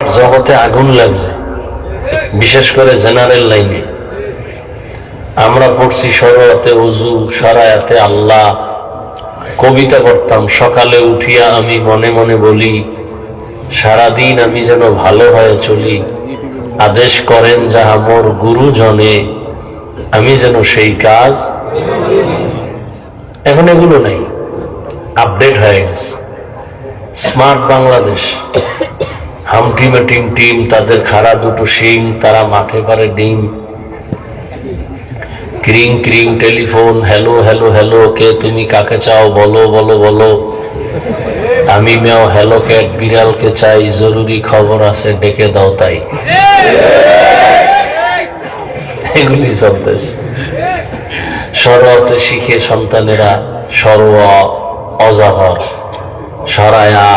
জগতে আগুন লাগছে, বিশেষ করে জেনারেল লাইনে। আমরা পড়ছি শরীয়তে ওযু, শরায়াতে আল্লাহ, কবিতা করতাম। সকালে উঠিয়া আমি মনে মনে বলি, সারাদিন আমি যেন ভালো হয়ে চলি, আদেশ করেন যাহা মোর গুরুজনে, আমি যেন সেই কাজ। এখন এগুলো নাই, আপডেট হয়ে গেছে। স্মার্ট বাংলাদেশ, হামটি মেটিং টিম, তাদের খাড়া দুটো শিং, তারা মাঠে পারে ডিম। ক্রিং ক্রিং টেলিফোন, হ্যালো হ্যালো হ্যালো, কে তুমি, কাকে চাও, বলো বলো বলো। আমি মেও হ্যালো ক্যাট, বিড়ালকে চাই, জরুরি খবর আছে, ডেকে দাও তাই। এগুলি চলতেছে। শরতে শিখে সন্তানেরা সরও অজাহর, সরায়া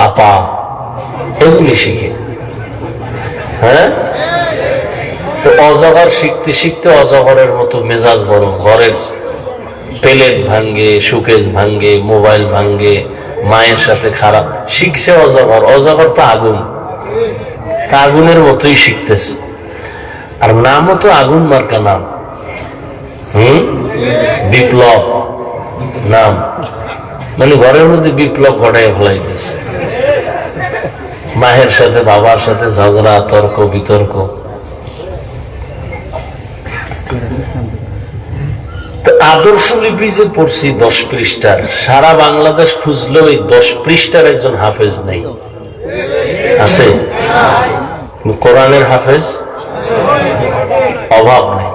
আপা, এগুলি শিখে। হ্যাঁ, তো অজগর শিখতে শিখতে অজগরের মতো মেজাজ গরম, ঘরের প্লেট ভাঙ্গে, সুকেশ ভাঙ্গে, মোবাইল ভাঙ্গে, মায়ের সাথে খারাপ শিখছে। অজগর, অজগর তো আগুন, আগুনের মতোই শিখতেছে। আর নামও তো আগুন মার্কা নাম। বিপ্লব নাম, মানে ঘরের মধ্যে বিপ্লব ঘটাই ফেলাইতেছে। মায়ের সাথে বাবার সাথে ঝগড়া, তর্ক বিতর্ক। আদর্শ লিপি যে পড়ছি 10 পৃষ্ঠার, সারা বাংলাদেশ খুঁজলেও এই 10 পৃষ্ঠার একজন হাফেজ নেই। আছে কোরআনের হাফেজ? অভাব নেই।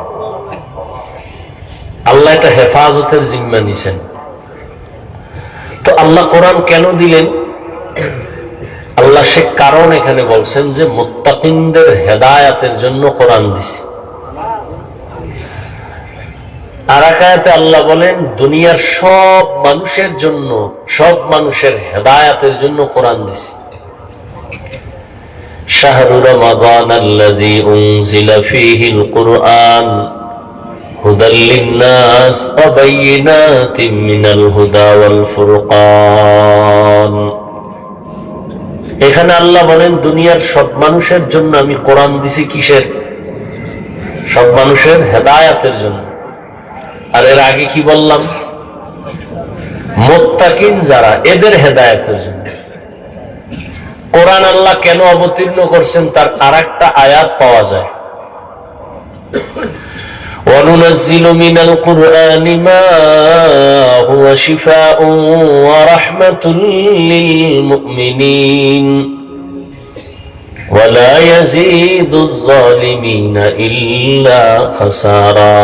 আল্লাহ এটা হেফাজতের জিম্মা নিছেন। তো আল্লাহ কোরআন কেন দিলেন? আল্লাহ সে কারণ এখানে বলছেন যে মুত্তাকিনদের হেদায়াতের জন্য কোরআন দিছে। আর এক আয়াতে আল্লাহ বলেন দুনিয়ার সব মানুষের জন্য, সব মানুষের হেদায়াতের জন্য কোরআন দিছে। শাহরু রমাদানাল্লাযী উনজিলা ফীহিল কুরআন হুদাল লিন-নাস ওয়া বায়িনাতিন মিনাল হুদা ওয়াল ফুরকান। এখানে আল্লাহ বলেন দুনিয়ার সব মানুষের জন্য আমি কোরআন দিছি। কিসের? সব মানুষের হেদায়াতের জন্য। আর এর আগে কি বললাম? মুত্তাকিন যারা, এদের হেদায়েতের জন্য। কোরআন আল্লাহ কেন অবতীর্ণ করছেন তার আরেকটা আয়াত পাওয়া যায়। وَنُنَزِّلُ مِنَ الْقُرْآنِ مَا هُوَ شِفَاءٌ وَرَحْمَةٌ لِلْمُؤْمِنِينَ وَلَا يَزِيدُ الظَّالِمِينَ إِلَّا خَسَارًا।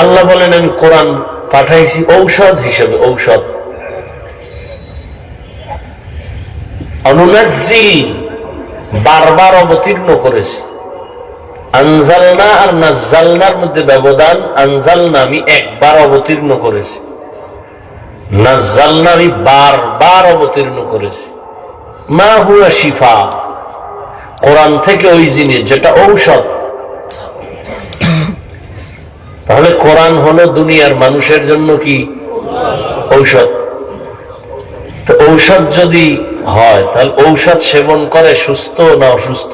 আল্লাহ বলেন আমি কোরআন পাঠাইছি ঔষধ হিসেবে। ঔষধ, অনুনাজ্জিল বারবার অবতীর্ণ করেছি। আনজালনা আর নাজ্জালনার মধ্যে ব্যবধান। আনজালনা আমি একবার অবতীর্ণ করেছি, নাজ্জালনা আমি বারবার অবতীর্ণ করেছি। মা হুয়া শিফা, কোরআন থেকে ওই জিনিস যেটা ঔষধ। তাহলে কোরআন হলো দুনিয়ার মানুষের জন্য কি? ঔষধ। তো ঔষধ যদি হয় তাহলে ঔষধ সেবন করে সুস্থ না অসুস্থ?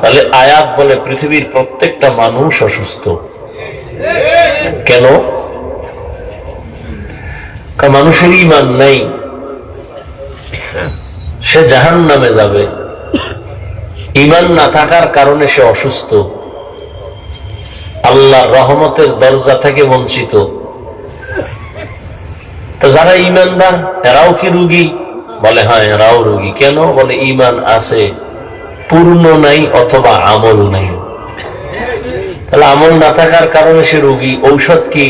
তাহলে আয়াত বলে পৃথিবীর প্রত্যেকটা মানুষ অসুস্থ। কেন? মানুষের ঈমান নাই, সে জাহান্নামে যাবে। ঈমান না থাকার কারণে সে অসুস্থ, আল্লাহর রহমতের দরজা থেকে বঞ্চিত। তো যারা ঈমানদার এরাও কি রোগী? বলে হ্যাঁ, এরাও রোগী। কেন? বলে ঈমান আছে, পূর্ণ নাই, অথবা আমল নাই। তাহলে আমল না থাকার কারণে সে রোগী। ঔষধ কি?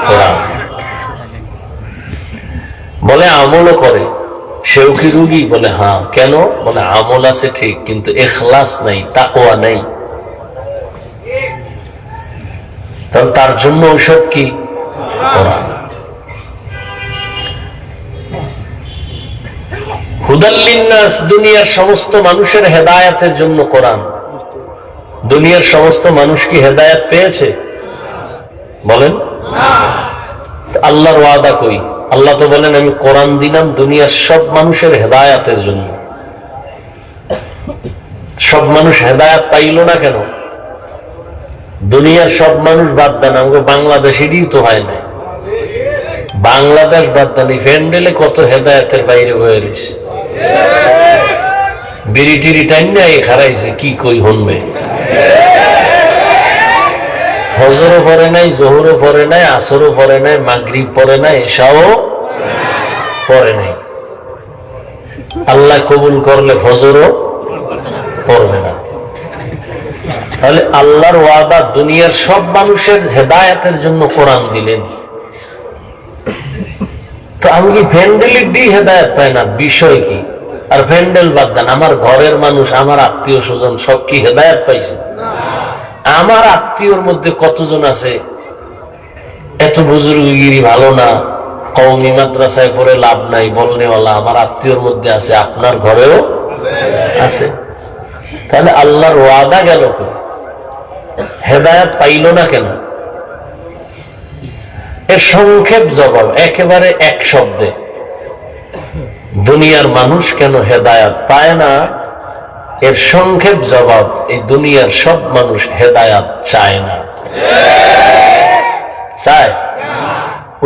কোরআন। বলে আমলও করে, সেও কি রোগী? বলে হ্যাঁ। কেন? বলে আমল আছে ঠিক, কিন্তু ইখলাস নাই, তাকওয়া নাই। তাহলে তার জন্য ঔষধ কি? কোরআন। হুদাল লিন-নাস, দুনিয়ার সমস্ত মানুষের হেদায়েতের জন্য কোরআন। দুনিয়ার সমস্ত মানুষ কি হেদায়েত পেয়েছে? বলেন না। আল্লাহর ওয়াদা কই? আল্লাহ তো বলেন আমি কোরআন দিলাম দুনিয়ার সব মানুষের হেদায়েতের জন্য। সব মানুষ হেদায়েত পাইল না কেন? দুনিয়ার সব মানুষ বাদ দেন, আমাকে বাংলাদেশেরই তো হয় না। বাংলাদেশ বাদ দেন, ফ্যান্ডেলে কত হেদায়েতের বাইরে হয়ে রয়েছে। বিড়ি টিড়ি টাইম না খারাইছে, কি কই হনবে। ফজরও পড়ে নাই, জোহরও পড়ে নাই, আসরও পড়ে নাই, মাগরিব পড়ে নাই, এশাও পড়ে নাই। আল্লাহ কবুল করলে ফজরও পড়বে না। তাহলে আল্লাহর ওয়াদা, দুনিয়ার সব মানুষের হেদায়েতের জন্য কোরআন দিলেন। তো আমি কি ফ্যান্ডেলের দিয়ে হেদায়েত পাই না? বিষয় কি? আর ফ্যান্ডেল বাদ দেন, আমার ঘরের মানুষ, আমার আত্মীয় স্বজন সব কি হেদায়েত পাইছে? আমার আত্মীয়র মধ্যে কতজন আছে এত বুজুর্গগিরি ভালো না, কওমি মাদ্রাসায় পড়ে লাভ নাই বলনেওয়ালা আমার আত্মীয়র মধ্যে আছে, আপনার ঘরেও আছে। তাহলে আল্লাহর ওয়াদা গেল, হেদায়েত পাইল না কেন? এর সংক্ষেপ জবাব একেবারে এক শব্দে, দুনিয়ার মানুষ কেন হেদায়েত পায় না? এর সংক্ষেপ জবাব, এই দুনিয়ার সব মানুষ হেদায়েত চায় না। চায়?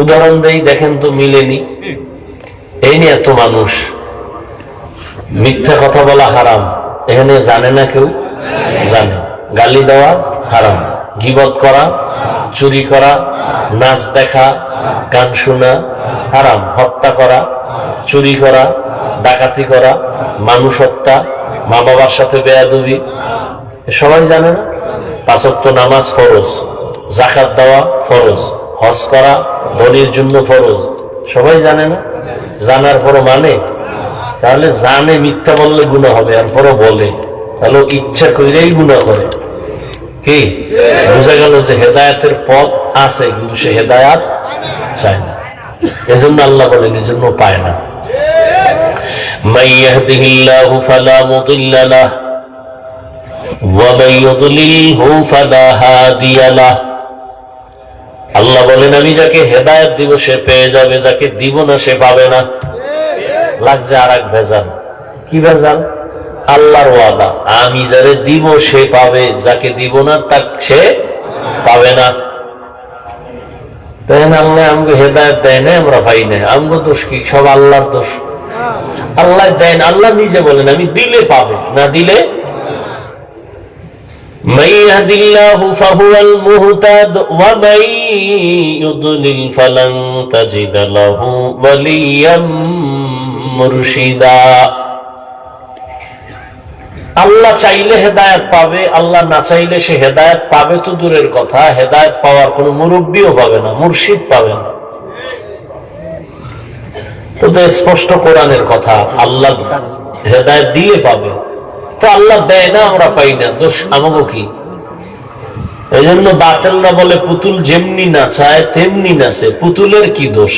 উদাহরণ দেই, দেখেন তো মিলেনি। এই নিয়ে এত মানুষ, মিথ্যা কথা বলা হারাম, এখানে জানে না কেউ? জানে। গালি দেওয়া হারাম, গীবত করা, চুরি করা, নাচ দেখা, গান শোনা হারাম, হত্যা করা, চুরি করা, ডাকাতি করা, মানুষ হত্যা, মা বাবার সাথে বেয়াদবি, সবাই জানে না? 5 ওয়াক্ত নামাজ ফরজ, যাকাত দেওয়া ফরজ, হজ করা ধনীর জন্য ফরজ, সবাই জানে না? জানার পরও মানে? তাহলে জানে মিথ্যা বললে গুনাহ হবে, আর পরও বলে, তাহলে ইচ্ছা করেই গুনাহ করে। কি বুঝা গেল যে হেদায়েতের পথ আছে, কিন্তু সে হেদায়েত চায় না। এজন্য আল্লাহ বলেন, এজন্য পায় না। মান ইয়াহদিহিল্লাহু ফালা মুদিল্লা লাহু ওয়া মান ইউদ্লিলহু ফালা হাদিয়া লাহু। আল্লাহ বলেন, আমি যাকে হেদায়েত দিব সে পেয়ে যাবে, যাকে দিব না সে পাবে না। লাগছে আর এক ভেজাল। কি ভেজাল? আল্লাহর ওয়াদা, আমি যারে দিব সে পাবে, যাকে দিব না তাকে সে পাবে না। তাই না? আল্লাহ আমাকে হেদায়েত দেয় না, আমরা পাই না, আমগো দোষ কি? সব আল্লাহর দোষ। আল্লাহ দেন, আল্লাহ নিজে বলেন আমি দিলে পাবে, না দিলে। মান ইয়াহদিল্লাহু ফাহুয়াল মুহতাদ ওয়া মান ইউদ্লিল ফালান তাজিদ লাহু ওয়ালিয়াম মুরশিদা। আল্লাহ চাইলে হেদায়েত পাবে, আল্লাহ না চাইলে সে হেদায়েত পাবে তো দূরের কথা, হেদায়েত পাওয়ার কোন মুরব্বিও পাবে না, মুর্শিদ পাবে না। তো স্পষ্ট কোরআনের কথা, আল্লাহ হেদায়েত দিয়ে পাবে, তো আল্লাহ দেয় না, আমরা পাই না, দোষ আমাকে কি? এই জন্য বাতিলরা বলে পুতুল যেমনি নাচায় তেমনি নাচে, পুতুলের কি দোষ?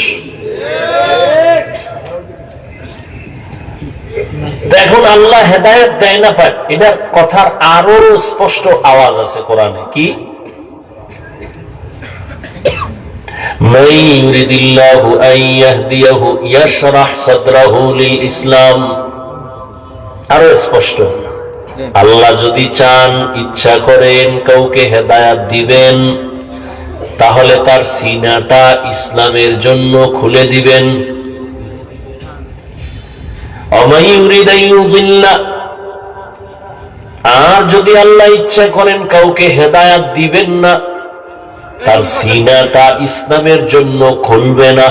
এখন আল্লাহ হেদায়েত দেয় না পায়, এটা কথার আরো স্পষ্ট আওয়াজ আছে কোরআনে। কি? মান ইউরিদিল্লাহু আন ইয়াহদিয়াহু ইয়াশরাহ সাদরাহু লিল ইসলাম। আরো স্পষ্ট, আল্লাহ যদি চান, ইচ্ছা করেন কাউকে হেদায়েত দিবেন, তাহলে তার সিনাটা ইসলামের জন্য খুলে দিবেন। আর যদি আল্লাহ ইচ্ছা করেন কাউকে হেদায়েত দিবেন না, তার সিনাটা ইসলামের জন্য খুলবে না।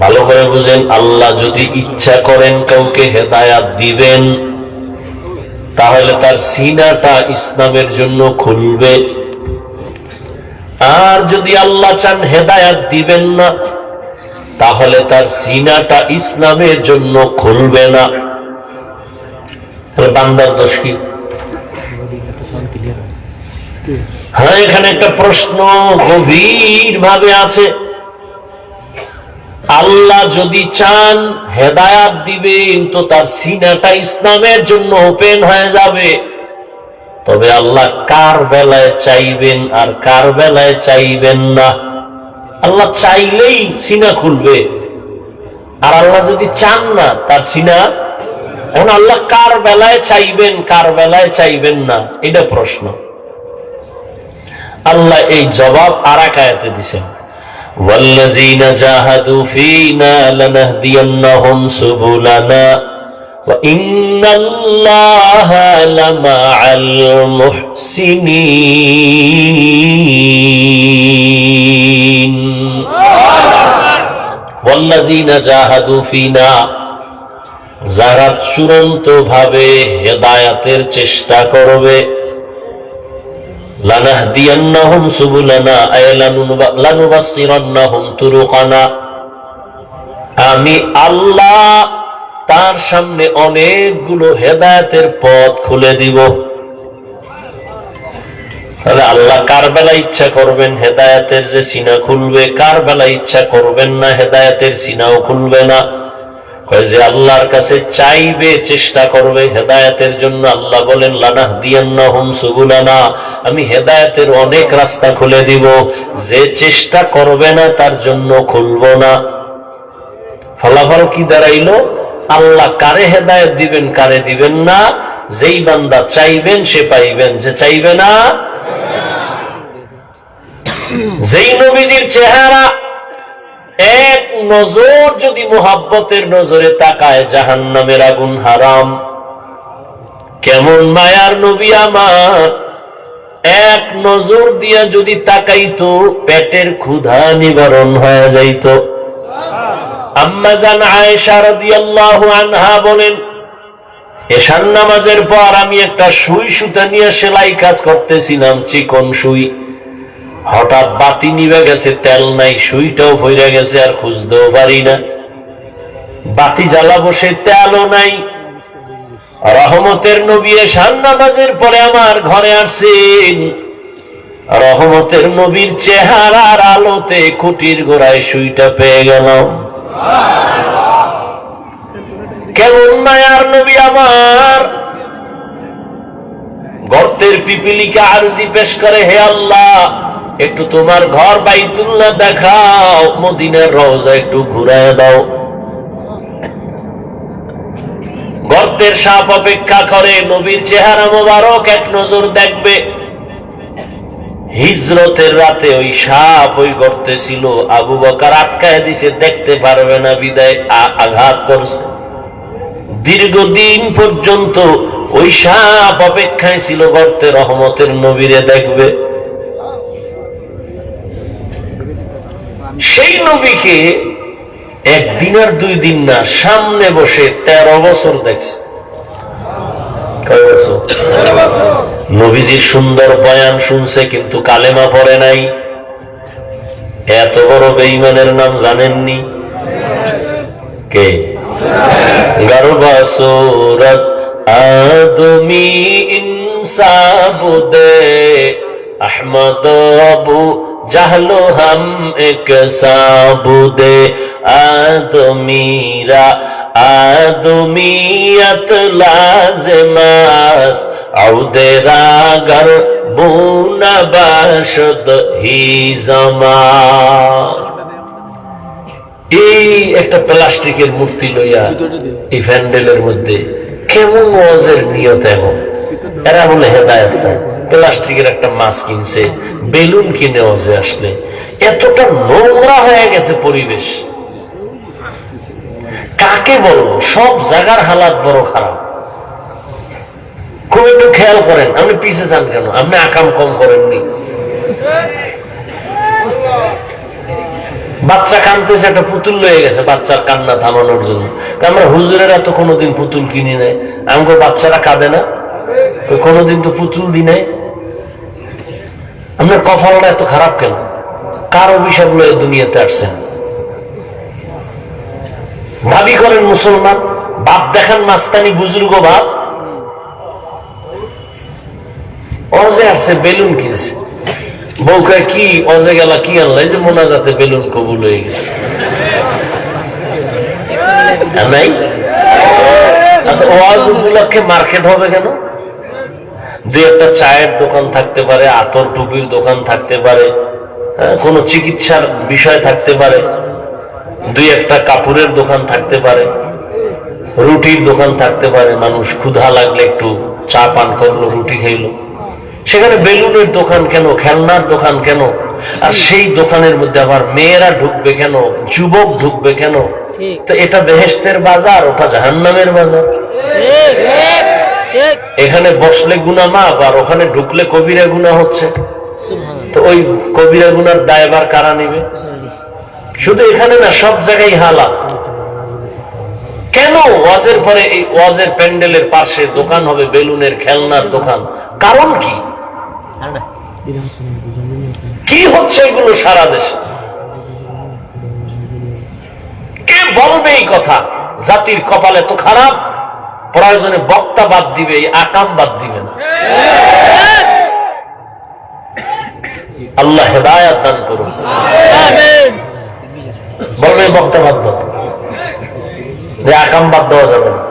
ভালো করে বুঝেন, আল্লাহ যদি ইচ্ছা করেন কাউকে হেদায়েত দিবেন, তাহলে তার সিনাটা ইসলামের জন্য খুলবে। আর যদি আল্লাহ চান হেদায়েত দিবেন না, তাহলে তার সিনাটা ইসলামের জন্য খুলবে না। তাহলে বান্দার দোষ কি? হ্যাঁ, এখানে একটা প্রশ্ন গভীর ভাবে আছে। আল্লাহ যদি চান হেদায়েত দিবেন, তো তার সিনাটা ইসলামের জন্য ওপেন হয়ে যাবে। তবে আল্লাহ কার বেলায় চাইবেন আর কার বেলায় চাইবেন না? আল্লাহ চাইলেই সিনা খুলবে, আর আল্লাহ যদি চান না তার সিনা এখন আল্লাহ কার বেলায় চাইবেন, কার বেলায় চাইবেন না, এটা প্রশ্ন। আল্লাহ এই জবাব আর এক আয়াতে দিছেন, ওয়াল্লাযীনা জাহাদু ফীনা লানাহদিয়ান্নাহুম সুবুলানা ওয়া ইন্নাল্লাহা লামাআল মুহসিনিন। ওয়াল্লাযীনা জাহাদু ফীনা, যারা চূড়ান্ত ভাবে হেদায়াতের চেষ্টা করবে, লানাহদিয়ান্নাহুম সুবুলানা আয় লানুবাসসিরান্নাহুম তুরুকানা, আমি আল্লাহ তার সামনে অনেকগুলো হেদায়েতের পথ খুলে দিব। তাহলে আল্লাহ কার বেলা ইচ্ছা করবেন হেদায়েতের যে সিনা খুলবে, কার বেলা ইচ্ছা করবেন না হেদায়েতের সিনাও খুলবে না। যে আল্লাহর কাছে চাইবে, চেষ্টা করবে হেদায়েতের জন্য, আল্লাহ বলেন লানাহদিয়ান্নাহুম সুবুলানা, আমি হেদায়েতের অনেক রাস্তা খুলে দিব। যে চেষ্টা করবে না তার জন্য খুলব না। ফলাফল কি দাঁড়াইলো? আল্লাহ কারে হেদায়েত দিবেন, কারে দিবেন না। যেই বান্দা চাইবেন সে পাইবেন, যে চাইবে না। যেই নবীজির চেহারা এক নজর যদি মোহাব্বতের নজরে তাকায়, জাহান্নামের আগুন হারাম। কেমন মায়ার নবী আমার, এক নজর দিয়া যদি তাকাইতো পেটের ক্ষুধা নিবারণ হয়ে যাইত। আম্মা জান আয়েশা রাদিয়াল্লাহু আনহা বলেন, এশার নামাজের পর আমি একটা সুই সুতা নিয়ে সেলাই কাজ করতেছিলাম, চিকন সুই। হঠাৎ বাতি নিভে গেছে, তেল নাই, সুইটাও ভরে গেছে, আর খুঁজতেও পারি না। বাতি জ্বালাবো, সে তেলও নাই। রহমতের নবী এশার নামাজের পরে আমার ঘরে আসছেন। রহমতের নবীর চেহারার আলোতে খুঁটির গোড়ায় সুইটা পেয়ে গেলাম। কেমন মায়ার নবী আমার। গর্তের পিপিলিকা আরজি পেশ করে, হে আল্লাহ একটু তোমার ঘর বাইতুল্লাহ দেখাও, মদিনার রওজা একটু ঘুরায় দাও। গর্তের সাপ অপেক্ষা করে নবীর চেহারা মোবারক এক নজর দেখবে। হিজরতের রাতে ওই সাপ ওই গর্তে ছিল, আবু বকর আটকায় দিছে, দেখতে পারবে না বিদায় আঘাত করছে। দীর্ঘদিন পর্যন্ত ওই সাপ অপেক্ষায় ছিল গর্তে রহমতের নবীরে দেখবে। সেই নবীকে একদিন আর 2 দিন না, সামনে বসে 13 বছর দেখছে। নবীজির সুন্দর বয়ান শুনছে, কিন্তু কালেমা পড়ে নাই। এত বড় বেঈমানের নাম জানেননি? কে? গারবা সুরত আদমি ইনসাবুদে আহমদ আবু জাহলো হাম এক সাবুদে আদমিরা আদমিয়ত লাজমাস আউদে রাগর বুনা বাশদ হি জামাস। এই একটা প্লাস্টিকের মূর্তি লইয়া এই প্যান্ডেলের মধ্যে কেমন ওয়াজের নিয়ত, এখন এরা বলে হেদায়েত চায়। প্লাস্টিকের একটা মাছ কিনছে, বেলুন কিনে ওয়াজে আসলে। এতটা নোংরা হয়ে গেছে পরিবেশ, কাকে বলবো? সব জায়গার হালাত বড় খারাপ। খুব একটু খেয়াল করেন, আপনি পিছে যান কেন? আপনি আকাম কম করেননি? বাচ্চা কাঁদতেছে, একটা পুতুল লয়ে গেছে বাচ্চার কান্না থামানোর জন্য। আমরা হুজুরেরা তো কোনোদিন পুতুল কিনি নাই, আমাকে বাচ্চারা কাঁদে না, কোনোদিন তো পুতুল দি নাই। আপনার কপালটা এত খারাপ কেন? কার অভিশাপ লয়ে দুনিয়াতে আসছেন? দাবি করেন মুসলমান, বাপ দেখান মাস্তানি বুজুর্গ বাপ। অজে আসছে, বেলুন কিনছে, বউ কয় কি অজে গেলা কি আনলাই? যে মোনাজাতে বেলুন কবুল হয়ে গেছে। নাই? আচ্ছা, ওয়াজ উপলক্ষে মার্কেট হবে কেন? 2-একটা চায়ের দোকান থাকতে পারে, আতর টুপির দোকান থাকতে পারে, কোন চিকিৎসার বিষয় থাকতে পারে, 2-একটা কাপড়ের দোকান থাকতে পারে। রুটির দোকান থাকতে পারে, মানুষ ক্ষুধা লাগলে একটু চা পান করলো, রুটি খাইলো। সেখানে বেলুনের দোকান কেন, খেলনার দোকান কেন? আর সেই দোকানের মধ্যে আবার মেয়েরা ঢুকবে কেন, যুবক ঢুকবে কেন? তো এটা বেহেশতের বাজার, ওটা জাহান্নামের বাজার। এখানে বসলে গুনাহ মাফ, আর ওখানে ঢুকলে কবিরা গুনাহ হচ্ছে। তো ওই কবিরা গুনার দায়ভার কারা নিবে? শুধু এখানে না, সব জায়গায় হালাল। কেন ওয়াজের পরে এই ওয়াজের প্যান্ডেলের পাশে দোকান হবে বেলুনের, খেলনার দোকান? কারণ কি? কি হচ্ছে এগুলো সারা দেশে? কে বলবে এই কথা? জাতির কপালে তো খারাপ, প্রয়োজনে বক্তা বাদ দিবে, আকাম বাদ দিবে না। আল্লাহ হেদায়াত দান করুন। বলবে বক্তা বাদ দাও, আকাম বাদ দেওয়া যাবে না।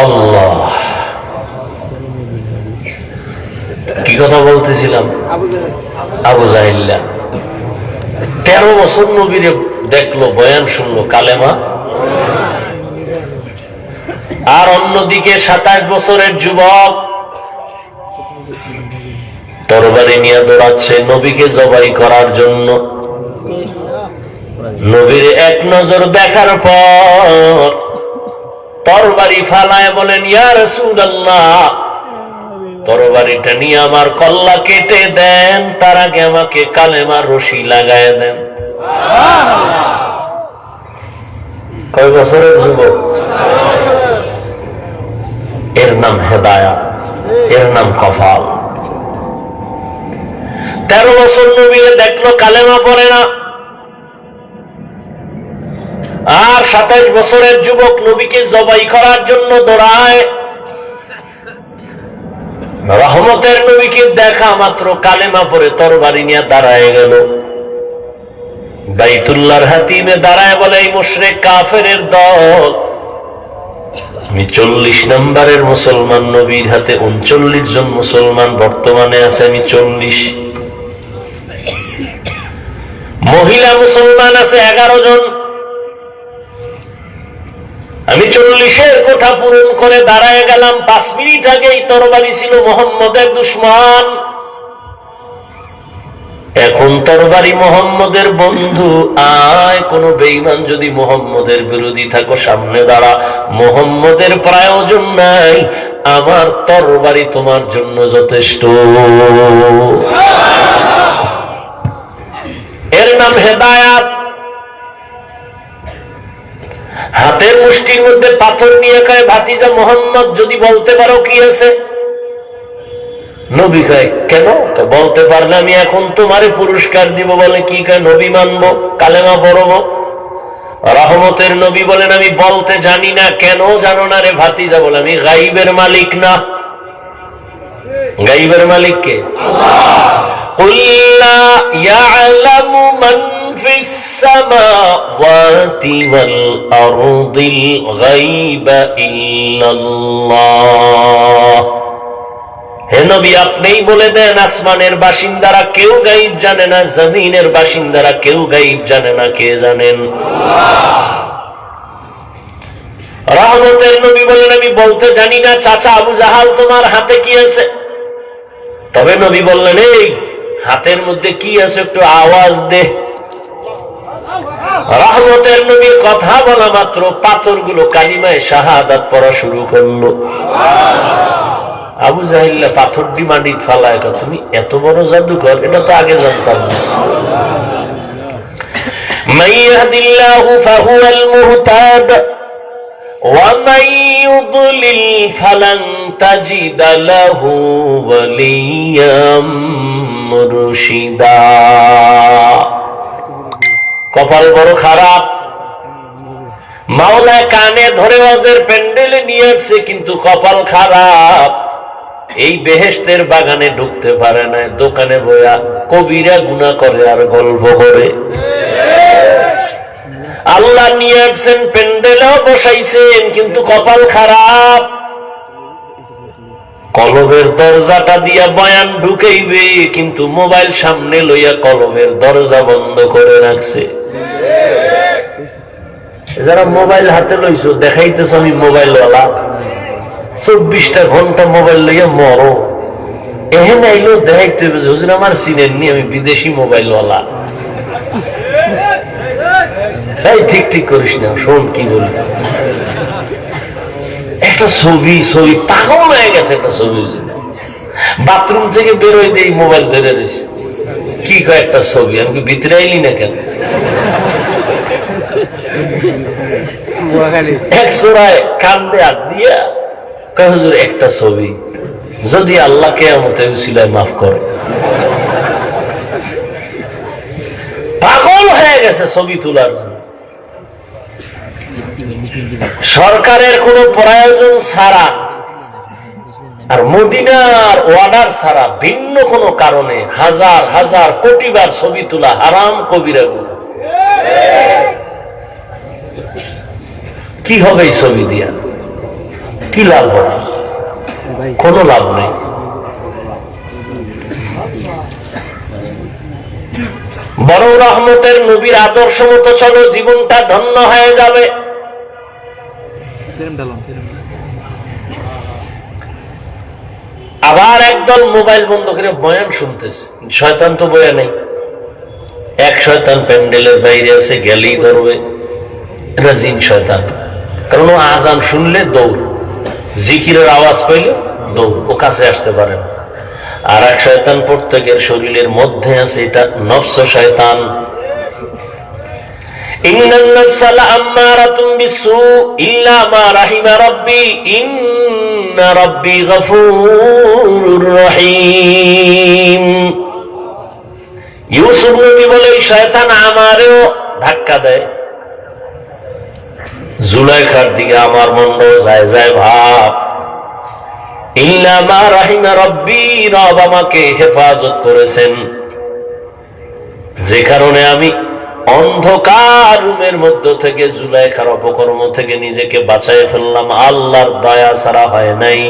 আল্লাহ, কি কথা বলতেছিলাম? আবু জাহিল্লা 13 বছর নবীরে দেখলো, বয়ান শুনলো, কালেমা। আর অন্যদিকে 27 বছরের যুবক তরবারি নিয়ে দৌড়াচ্ছে নবীকে জবাই করার জন্য। নবীর এক নজর দেখার পর তরবারি ফালায় বলেন, ইয়া রাসূলুল্লাহ, তরবারিটা নিয়ে আমার কল্লা কেটে দেন, তার আগে আমাকে কালেমার রশি লাগায় দেন। কয় বছরের যুবক? এর নাম হেদায়াত, এর নাম কফাল। 13 বছর নবীরে দেখলো, কালেমা পড়ে না। আর 27 বছরের যুবক নবীকে জবাই করার জন্য দৌড়ায়। রহমতের নবীকে দেখা মাত্র কালেমা পড়ে তরবারি নিয়ে দাঁড়ায় গেল। বাইতুল্লাহর হাতিমে দাঁড়ায় বলে, এই মুশরিক কাফেরের দল, আমি 40 নম্বরের মুসলমান, নবীর হাতে 39 জন মুসলমান বর্তমানে আছে, আমি 40। মহিলা মুসলমান আছে 11 জন, আমি 40-এর কথা পূরণ করে দাঁড়ায় গেলাম। 5 মিনিট আগে এই তরবারি ছিল মুহাম্মদের দুশমন, এখন তরবারি মুহাম্মদের বন্ধু। আয়, কোন বেঈমান যদি মুহাম্মদের বিরোধী থাকো সামনে দাঁড়া, মুহাম্মদের প্রয়োজন নাই, আমার তরবারি তোমার জন্য যথেষ্ট। এর নাম হেদায়াত। হাতের মুষ্টির মধ্যে পাথর নিয়ে কয়, ভাতিজা মুহাম্মদ, যদি বলতে পারো কি আছে? নবী কয়, কেন? তো বলতে পারলে আমি এখন তোমারে পুরস্কার দিব। বলে, কি? কয়, নবী মানবো, কালেমা পড়বো। রহমতের নবী বলেন, আমি বলতে জানি না। কেন জানো না রে ভাতিজা? বলে, আমি গাইবের মালিক না। গাইবের মালিক কে? কুল লা ইয়ালামু মান ফিস সামাওয়াতি ওয়াল আরদিল গায়বা ইল্লাল্লাহ। হে নবী, আপনিই বলে দেন, আসমানের বাসিন্দারা কেউ গায়ব জানে না, জমিনের বাসিন্দারা কেউ গায়ব জানে না। কে জানেন? রহমতের নবী বলেন, আমি বলতে জানি না। চাচা আবু জাহাল, তোমার হাতে কি আছে? তবে নবী বললেন, এই হাতের মধ্যে কি আছে একটু আওয়াজ দে। রহমতের নবী কথা বলা মাত্র পাথরগুলো কালিমায়ে শাহাদাত পড়া শুরু করলো। আবু জাহিল্লা পাথরটি মাটি ফালায়, তুমি এত বড় জাদুকর, এটা তো আগে জানতাম না। মান ইয়াহদিল্লাহু ফাহুয়াল মুহতাদ ওয়া মান ইউদ্লিল ফালান তাজিদা লাহু ওয়ালিয়াম মুরশিদা। কপাল বড় খারাপ। মাওলা কানে ধরে ওয়াজের প্যান্ডেলে নিয়ে আসছে, কিন্তু কপাল খারাপ। এই বেহেশতের বাগানে ঢুকতে পারে না, দোকানে বইয়া কবিরা গুনাহ করে আর গল্প করে। আল্লাহ নিয়ে আসছেন, প্যান্ডেলেও বসাইছেন, কিন্তু কপাল খারাপ। কলবের দরজাটা দিয়া বয়ান ঢুকাইবে, কিন্তু মোবাইল সামনে লইয়া কলবের দরজা বন্ধ করে রাখছে। যারা মোবাইল হাতে লইছো, দেখাইতেছ আমি মোবাইলওয়ালা, 24টা ঘন্টা মোবাইল লইয়া মরো, এখানে আইলো দেখাইতে হবে যে হুজুর আমার চিনেননি, আমি বিদেশি মোবাইলওয়ালা। তাই ঠিক ঠিক করিস না, শোন কি বলি। একটা ছবি পাগল হয়ে গেছে, একটা ছবি বাথরুম থেকে বেরোয় দিয়ে মোবাইল ধরে রয়েছে, কি কয় একটা ছবি, আমি ভিতরে আইলি না কেন? এক চোরায় কান্দে হাত দিয়া কয় হুজুর একটা ছবি, যদি আল্লাহ কিয়ামতে উসিলায় মাফ করে। পাগল হয়ে গেছে ছবি তোলার জন্য। সরকারের কোন প্রয়োজন ছাড়া আর মদিনার অর্ডার ছাড়া ভিন্ন কোন কারণে হাজার হাজার কোটিবার ছবি তোলা হারাম কবিরা গুনাহ। কি হবে এই ছবি দিয়া? কি লাভ হবে? কোনো লাভ নেই। বড় রহমতের নবীর আদর্শ মতো চলো, জীবনটা ধন্য হয়ে যাবে। আবার একদল মোবাইল বন্ধ করে বয়ান শুনতেছে। শয়তান তো বয়া নেই, এক শয়তান প্যান্ডেলের বাইরে আছে, গেলেই ধরবে, এটা জিন শয়তান। কারণ ও আজান শুনলে দৌড়, জিকিরের আওয়াজ পাইলে দৌড়, ও কাছে আসতে পারে না। আর এক শয়তান প্রত্যেকের শরীরের মধ্যে আছে, এটা নফস শয়তান। ইন্নান নাফসা লাআম্মারাতুম বিসসু ইল্লা মা রাহিমা রাব্বি ইন্না রাব্বি গফুরুর রহিম। ইউসুফ নবী বলে শয়তান আমারেও ধাক্কা দেয়, জুলাইখার দিকে আমার মন যায় যায় ভাব। ইল্লা মা রাহিমা রাব্বি, রব আমাকে হেফাজত করেছেন, যে কারণে আমি অন্ধকার রুমের মধ্য থেকে জুলাইখার অপকর্ম থেকে নিজেকে বাঁচাই ফেললাম। আল্লাহর দয়া ছাড়া হয় নাই।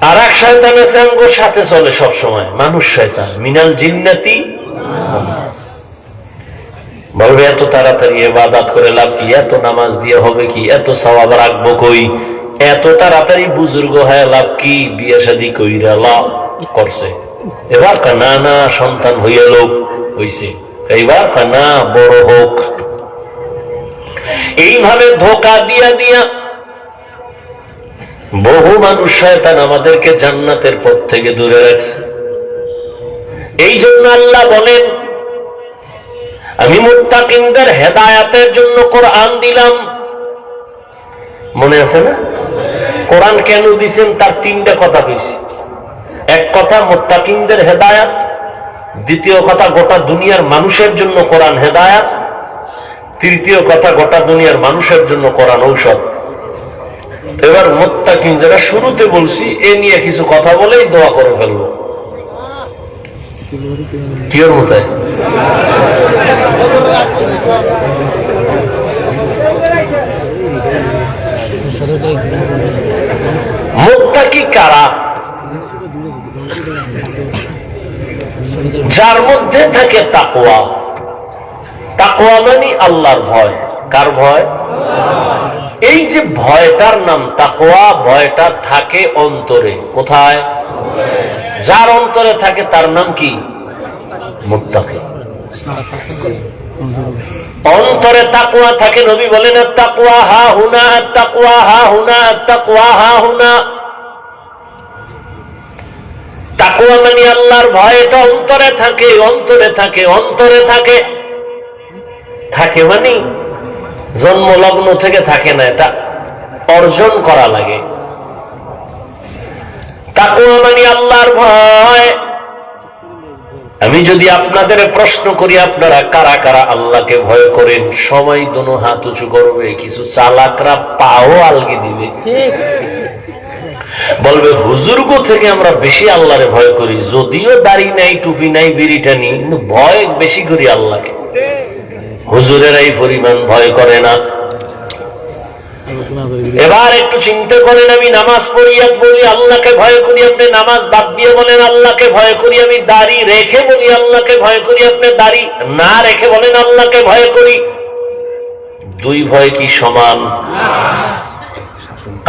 আর এক শয়তান আছে আঙ্গুর সাথে চলে সবসময়, মানুষ শয়তান, মিনাল জিন্নাতি। বলবে এত তাড়াতাড়ি ইবাদত করে লাভ কি, এত নামাজ দিয়ে হবে কি, এত সওয়াব রাখবো কই, এত তাড়াতাড়ি বুজুর্গ হয়ে লাভ কি, বিয়ে শাদী কইরা লাভ করছে, এবার না না সন্তান হইয়া লোক হইছে, এইবার না বড় হোক। এইভাবে ধোঁকা দিয়া দিয়া বহু মানুষ শয়তান আমাদেরকে জান্নাতের পথ থেকে দূরে রাখছে। এই জন্য আল্লাহ বলেন, আমি মুত্তাকিনদের হেদায়েতের জন্য কোরআন দিলাম। মনে আছে না? কোরআন কেন দিয়েছেন তার তিনটা কথা কইছি। এক কথা মুত্তাকিনদের হেদায়েত, দ্বিতীয় কথা গোটা দুনিয়ার মানুষের জন্য কোরআন হেদায়েত, তৃতীয় কথা গোটা দুনিয়ার মানুষের জন্য কোরআন ঔষধ। এবার মুত্তাকিন যারা শুরুতে বলছি এ নিয়ে কিছু কথা বলেই দোয়া করে ফেলবো। কি ওর মতো মুত্তাকি কারা? যার মধ্যে থাকে তাকওয়া। তাকওয়া মানে আল্লাহর ভয়। কার ভয়? এই যে ভয়টার নাম তাকওয়া, ভয়টা থাকে অন্তরে। কোথায়? যার অন্তরে থাকে তার নাম কি? মুত্তাকি। অন্তরে তাকওয়া থাকে। নবী বলেন আত-তাকওয়া হা হুনা, আত-তাকওয়া হা হুনা, আত-তাকওয়া হা হুনা। তাকওয়া মানে আল্লাহর ভয়, এটা অন্তরে থাকে, অন্তরে থাকে, অন্তরে থাকে। থাকে মানে জন্মলগ্ন থেকে থাকে না, এটা অর্জন করা লাগে। তাকওয়া মানে আল্লাহর ভয়। আমি যদি আপনাদের প্রশ্ন করি আপনারা কারা কারা আল্লাহকে ভয় করেন, সবাই দোনো হাত উঁচু করবে। কিছু চালাকরা পাও আলগি দিবে, বলবে হুজুরগো থেকে আমরা বেশি আল্লাহরে ভয় করি, যদিও দাড়ি নাই, টুপি নাই, বিড়িটা নি, কিন্তু ভয় বেশি করি আল্লাহকে। হুজুরের এই পরিমাণ ভয় করে না। এবার একটু চিন্তা করেন, আমি নামাজ পড়ি আর বলি আল্লাহকে ভয় করি, আপনি নামাজ বাদ দিয়ে বলেন আল্লাহকে ভয় করি, আমি দাড়ি রেখে বলি আল্লাহকে ভয় করি, আপনি দাড়ি না রেখে বলেন আল্লাহকে ভয় করি। দুই ভয় কি সমান?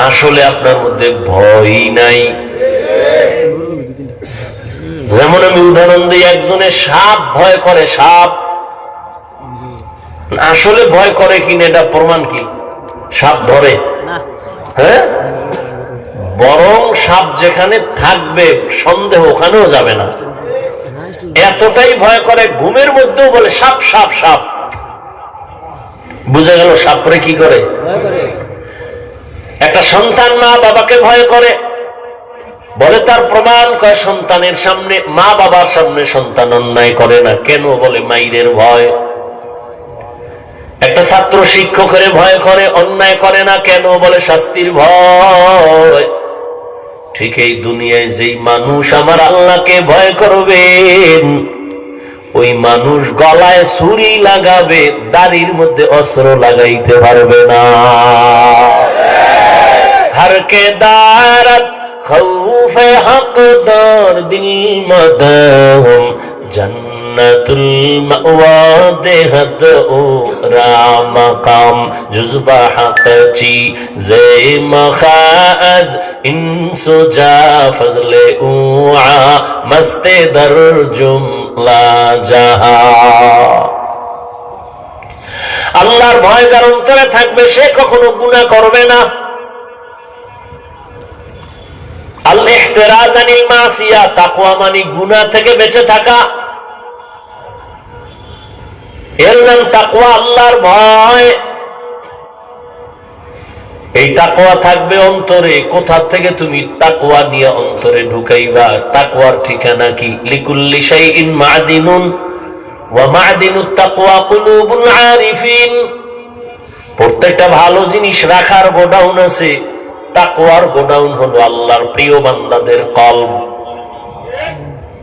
আসলে আপনার মধ্যে ভয় নাই। যেমন আমি উদাহরণ দিই, একজনের সাপ ভয় করে, সাপ আসলে ভয় করে কিনা এটা প্রমাণ কি? সাপ ধরে? হ্যাঁ, বরং সাপ যেখানে থাকবে সন্দেহ ওখানেও যাবে না, এতটাই ভয় করে ঘুমের মধ্যেও বলে সাপ সাপ সাপ। বুঝা গেল সাপরে কি করে? একটা সন্তান মা বাবাকে ভয় করে, বলে তার প্রমাণ, কয় সন্তানের সামনে, মা বাবার সামনে সন্তান অন্যায় করে না, কেন? বলে মাইরের ভয়। একটা ছাত্র শিক্ষকের ভয় করে, অন্যায় করে না, কেন? বলে শাস্তির ভয়। ঠিক এই দুনিয়ায় যেই মানুষ আমার আল্লাহকে ভয় করবেন, ওই মানুষ গলায় ছুরি লাগাবে, দাড়ির মধ্যে অস্ত্র লাগাইতে পারবে না। হরকে দারত খৌফে হকদার দিল মদম জন্নতুল মাওয়া দেহত ও রামকাম জুজবা হকচি জে মখাজ ইনসুজা ফজলে উআ মস্তে দর জুমলা জাহা। আল্লাহর ভয় যার অন্তরে থাকবে সে কখনো গুনাহ করবে না। আল ইহতিরাজ আনিল মাসিয়া, তাকওয়া মানে গুনাহ থেকে বেঁচে থাকা। এর নাম তাকওয়া, আল্লাহর ভয়। এই তাকওয়া থাকবে অন্তরে। কোথা থেকে তুমি তাকওয়া নিয়ে অন্তরে ঢুকাইবা? তাকওয়ার ঠিকানা কি? লিকুল্লি শাইইন মা'দিনুন ওয়া মা'দিনুত তাকওয়া কুলুবুল আরিফিন। প্রত্যেকটা ভালো জিনিস রাখার গোডাউন আছে, তাকওয়ার গোডাউন হলো আল্লাহর প্রিয় বান্দাদের কলব।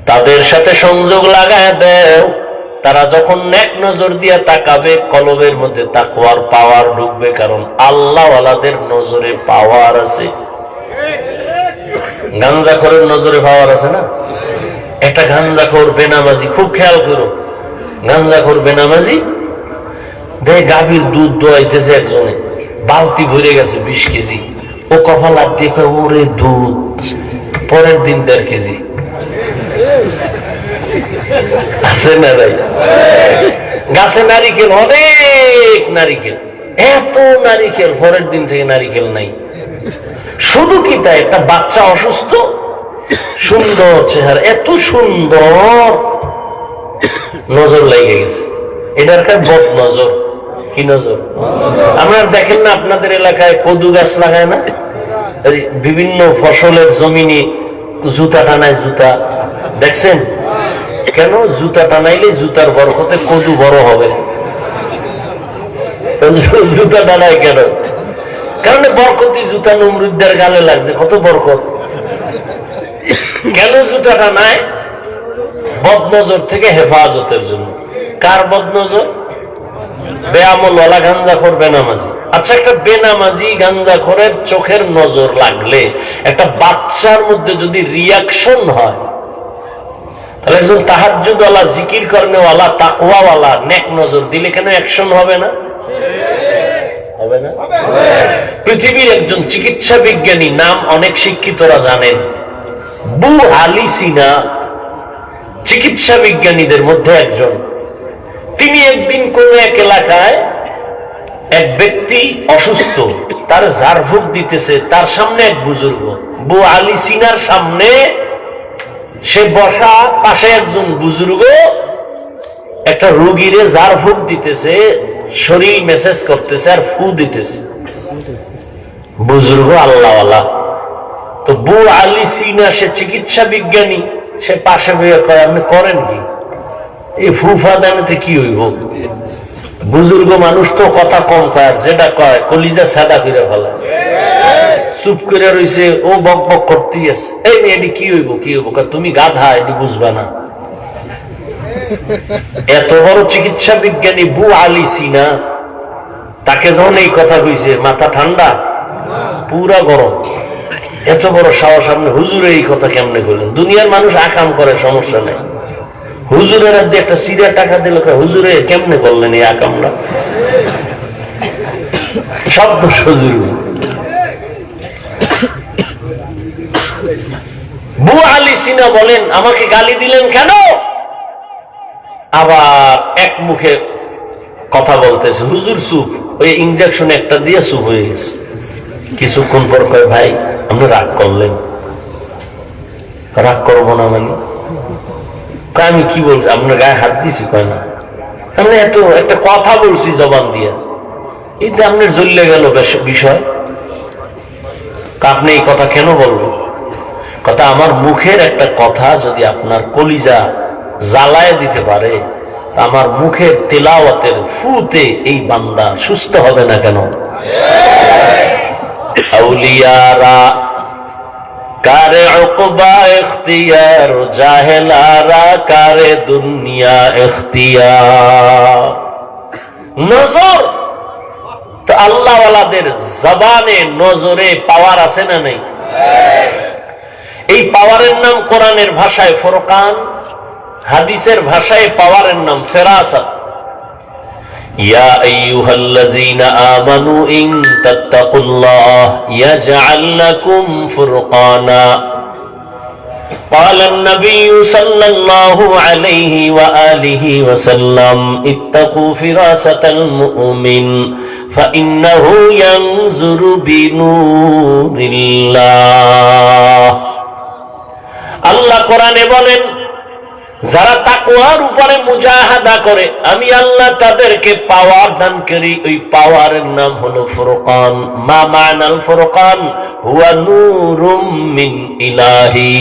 তাদের সাথে সংযোগ লাগায় দেও, তারা যখন নেক নজর দিয়া তাকাবে কলবের মধ্যে তাকওয়ার পাওয়ার ঢুকবে, কারণ আল্লাহওয়ালাদের নজরে পাওয়ার আছে। গাঞ্জাখোরের নজরে পাওয়ার আছে না? একটা গাঞ্জাখোর বেনামাজি, খুব খেয়াল করো, গাঞ্জাখোর বেনামাজি দেখ গাভীর দুধ দোয়াইতেছে, একজনে বালতি ভরে গেছে 20 কেজি, ও কপাল হাত দিয়ে কয় ওরে দুধ, পরের দিন 1.5 কেজি। আছে না ভাই? গাছে নারিকেল, অনেক নারিকেল, এত নারিকেল, পরের দিন থেকে নারিকেল নাই। শুধু কি তাই, একটা বাচ্চা অসুস্থ, সুন্দর চেহারা, এত সুন্দর, নজর লেগে গেছে। এটার কাছে বদ নজর। কি নজর? আপনারা দেখেন না আপনাদের এলাকায় কদু গাছ লাগায় না? বিভিন্ন ফসলের জমিনে জুতা টানায়, জুতা দেখছেন? কেন? জুতা টানাইলে জুতার বরকতে কদু বড় হবে। জুতা টানায় কেন? কারণ বরকতি জুতা নমরুদ্দের গালে লাগছে, কত বরকত। কেন জুতা টানায়? বদনজর থেকে হেফাজতের জন্য। কার বদনজর? বেআমলওয়ালা গাঞ্জাখোর বেনামাজি। আচ্ছা, একটা বেনামাজি গাঞ্জাখোরের চোখের নজর লাগলে একটা বাচ্চার মধ্যে যদি রিয়াকশন হয়, তাহলে একজন তাহাজ্জুদওয়ালা, জিকির করেনওয়ালা, তাকওয়াওয়ালা নেক নজর দিলে কেন অ্যাকশন হবে না? হবে না? পৃথিবীর একজন চিকিৎসা বিজ্ঞানী, নাম অনেক শিক্ষিতরা জানেন, বু আলী সিনা, চিকিৎসা বিজ্ঞানীদের মধ্যে একজন। তিনি একদিন কোন এক এলাকায় এক ব্যক্তি অসুস্থ, তার ঝাড়ফুঁক দিতেছে, তার সামনে এক বুজুর্গ, বু আলী সিনার সামনে সে বসা, পাশে একজন বুজুর্গ একটা রোগীরে ঝাড়ফুঁক দিতেছে, শরীর মেসেজ করতেছে আর ফু দিতেছে। বুজুর্গ আল্লাহওয়ালা। তো বু আলী সিনা সে চিকিৎসা বিজ্ঞানী, সে পাশে বইয়ে কয় আপনি করেন কি? এই ফুফা দানিতে কি হইব? বুজুর্গ মানুষ তো কথা কম কয়, আর যেটা কয় কলিজা সাদা করে ফেলা। চুপ করে রইছে, ও বক বক করতেই আছে। এই এটি কি হইব, কি হইব? তুমি গাধা, এটি বুঝবা না। এত বড় চিকিৎসা বিজ্ঞানী বু আলী সিনা, তাকে যখন এই কথা কইছে, মাথা ঠান্ডা, পুরা গরম। এত বড় সাহস আপনি হুজুরে এই কথা কেমনে করলেন? দুনিয়ার মানুষ আকাম করে, সমস্যা নেই, হুজুরের হাতে একটা সিরা টাকা দিল, হুজুরে কেমনে করলেন এই আকামটা? সব দোষ হুজুর। বু আলী সিনা বলেন, আমাকে গালি দিলেন কেন? আবার এক মুখে কথা বলতেছে, হুজুর চুপ, ওই ইনজেকশন একটা দিয়ে চুপ হয়ে গেছে। কিছুক্ষণ পর কয়, ভাই আপনি রাগ করলেন? রাগ করবো না মানে? আমি কি বলছি, আপনার গায়ে হাত দিছি? কয় না, আমি এত একটা কথা বলছি জবান দিয়ে, এতে আপনার জ্বললে গেল বিষয়। আপনি এই কথা কেন বলবেন? কথা, আমার মুখের একটা কথা যদি আপনার কলিজা জ্বালায় দিতে পারে, আমার মুখের তেলাওয়াতের ফুতে এই বান্দা সুস্থ হবে না কেন? আউলিয়ারা কারে উকবা ইখতিয়ার, জাহেলারা কারে দুনিয়া ইখতিয়ার। নজর তো আল্লাহ ওয়ালাদের জবানে নজরে পাওয়ার আছে না নেই? এই পাওয়ারের নাম কোরআনের ভাষায় ফুরকান, হাদিসের ভাষায় পাওয়ারের নাম ফেরাসাত। ইয়া আইয়ুহাল্লাযীনা আমানু ইন তাত্তাকুল্লাহ ইয়াজআল লাকুম ফুরকানা। قال النبي صلى الله عليه وآله وسلم اتقوا فراسة المؤمن فإنه ينظر بنور الله। আল্লাহ কোরআনে বলেন, যারা তাকওয়ার উপরে মুজাহাদা করে আমি আল্লাহ তাদেরকে পাওয়ার দান করি। ওই পাওয়ারের নাম হলো ফুরকান। মা মানাল ফুরকান হুয়া নূরুম মিন ইলাহি।